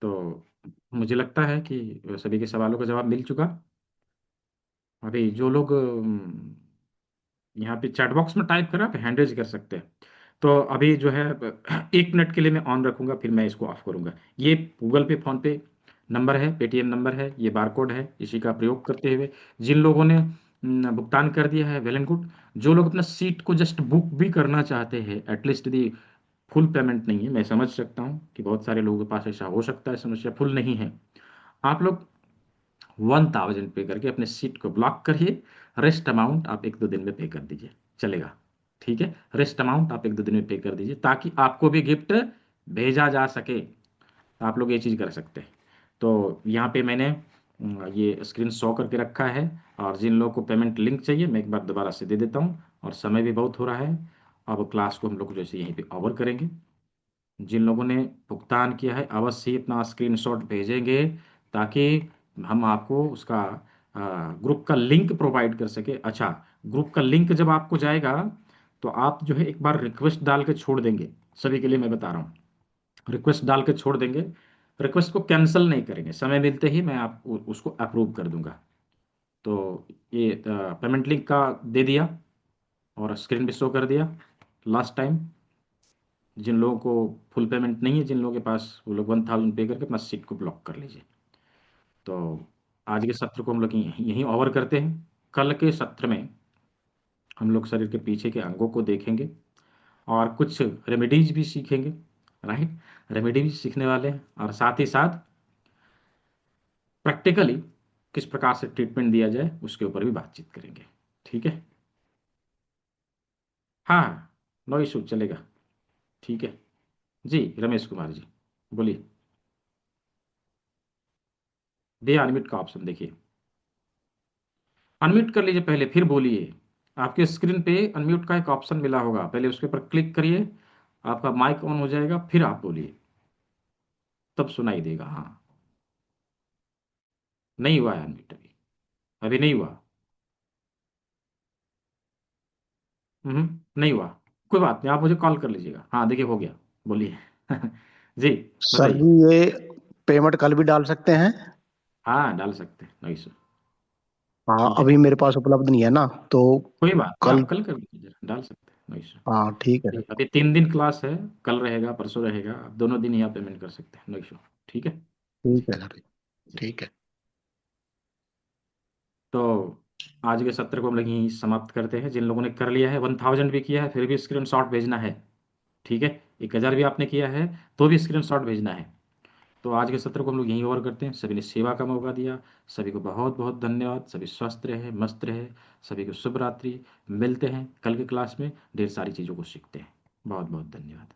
तो मुझे लगता है कि सभी के सवालों का जवाब मिल चुका। अभी जो लोग यहाँ पे चैट बॉक्स में टाइप करा, आप हैंड रेज कर सकते हैं। तो अभी जो है 1 मिनट के लिए मैं ऑन रखूंगा, फिर मैं इसको ऑफ करूंगा। ये गूगल पे, फोन पे नंबर है, पेटीएम नंबर है, ये बारकोड है, इसी का प्रयोग करते हुए जिन लोगों ने भुगतान कर दिया है, वेल एंड गुड। जो लोग अपना सीट को जस्ट बुक भी करना चाहते हैं, एटलीस्ट यदि फुल पेमेंट नहीं है, मैं समझ सकता हूँ कि बहुत सारे लोगों के पास ऐसा हो सकता है, समस्या फुल नहीं है, आप लोग 1000 पे करके अपने सीट को ब्लॉक करिए। रेस्ट अमाउंट आप 1-2 दिन में पे कर दीजिए, चलेगा, ठीक है। रेस्ट अमाउंट आप 1-2 दिन में पे कर दीजिए ताकि आपको भी गिफ्ट भेजा जा सके। आप लोग ये चीज़ कर सकते हैं। तो यहाँ पे मैंने ये स्क्रीन शो करके रखा है, और जिन लोगों को पेमेंट लिंक चाहिए मैं एक बार दोबारा से दे देता हूँ, और समय भी बहुत हो रहा है। अब क्लास को हम लोग जैसे यहीं पे ओवर करेंगे। जिन लोगों ने भुगतान किया है अवश्य ही अपना स्क्रीनशॉट भेजेंगे, ताकि हम आपको उसका ग्रुप का लिंक प्रोवाइड कर सके। अच्छा, ग्रुप का लिंक जब आपको जाएगा तो आप जो है एक बार रिक्वेस्ट डाल के छोड़ देंगे, सभी के लिए मैं बता रहा हूँ, रिक्वेस्ट डाल के छोड़ देंगे। रिक्वेस्ट को कैंसिल नहीं करेंगे, समय मिलते ही मैं आपको उसको अप्रूव कर दूंगा। तो ये पेमेंट लिंक का दे दिया और स्क्रीन भी शो कर दिया लास्ट टाइम। जिन लोगों को फुल पेमेंट नहीं है, जिन लोगों के पास, वो लोग 1000 पे करके अपना सीट को ब्लॉक कर लीजिए। तो आज के सत्र को हम लोग यहीं ओवर करते हैं। कल के सत्र में हम लोग शरीर के पीछे के अंगों को देखेंगे और कुछ रेमेडीज भी सीखेंगे, राइट। रेमेडी भी सीखने वाले हैं, और साथ ही साथ प्रैक्टिकली किस प्रकार से ट्रीटमेंट दिया जाए उसके ऊपर भी बातचीत करेंगे, ठीक है। हाँ, नो इशू, चलेगा, ठीक है जी। रमेश कुमार जी बोलिए, दिया अनम्यूट का ऑप्शन, देखिए अनम्यूट कर लीजिए पहले, फिर बोलिए। आपके स्क्रीन पे अनम्यूट का एक ऑप्शन मिला होगा, पहले उसके ऊपर क्लिक करिए, आपका माइक ऑन हो जाएगा, फिर आप बोलिए, तब सुनाई देगा। हाँ, नहीं हुआ है अनम्यूट अभी, अभी नहीं हुआ। नहीं हुआ, कोई बात नहीं, आप मुझे कॉल कर लीजिएगा। हाँ देखिए, हो गया, बोलिए। जी
सर
बताइए।
जी, ये पेमेंट कल भी डाल सकते हैं?
हाँ डाल सकते हैं, नहीं सर,
हाँ,
ठीक है,
अभी मेरे पास उपलब्ध नहीं है ना, तो
कोई बात नहीं,
कल।
आप कल कर लीजिए जरा, डाल सकते हैं, नहीं सर।
हाँ ठीक है
जी,
सर।
अभी 3 दिन क्लास है, कल रहेगा, परसों रहेगा, आप दोनों दिन ही आप पेमेंट कर सकते हैं, नो इशू, ठीक है
ठीक
जी
है सर।
जी।
ठीक है।
तो आज के सत्र को हम लोग यहीं समाप्त करते हैं। जिन लोगों ने कर लिया है, 1000 भी किया है, फिर भी स्क्रीनशॉट भेजना है, ठीक है। 1000 भी आपने किया है तो भी स्क्रीनशॉट भेजना है। तो आज के सत्र को हम लोग यहीं ओवर करते हैं। सभी ने सेवा का मौका दिया, सभी को बहुत बहुत धन्यवाद। सभी स्वस्थ रहे, मस्त रहे, सभी को शुभ रात्रि। मिलते हैं कल के क्लास में, ढेर सारी चीज़ों को सीखते हैं। बहुत बहुत धन्यवाद।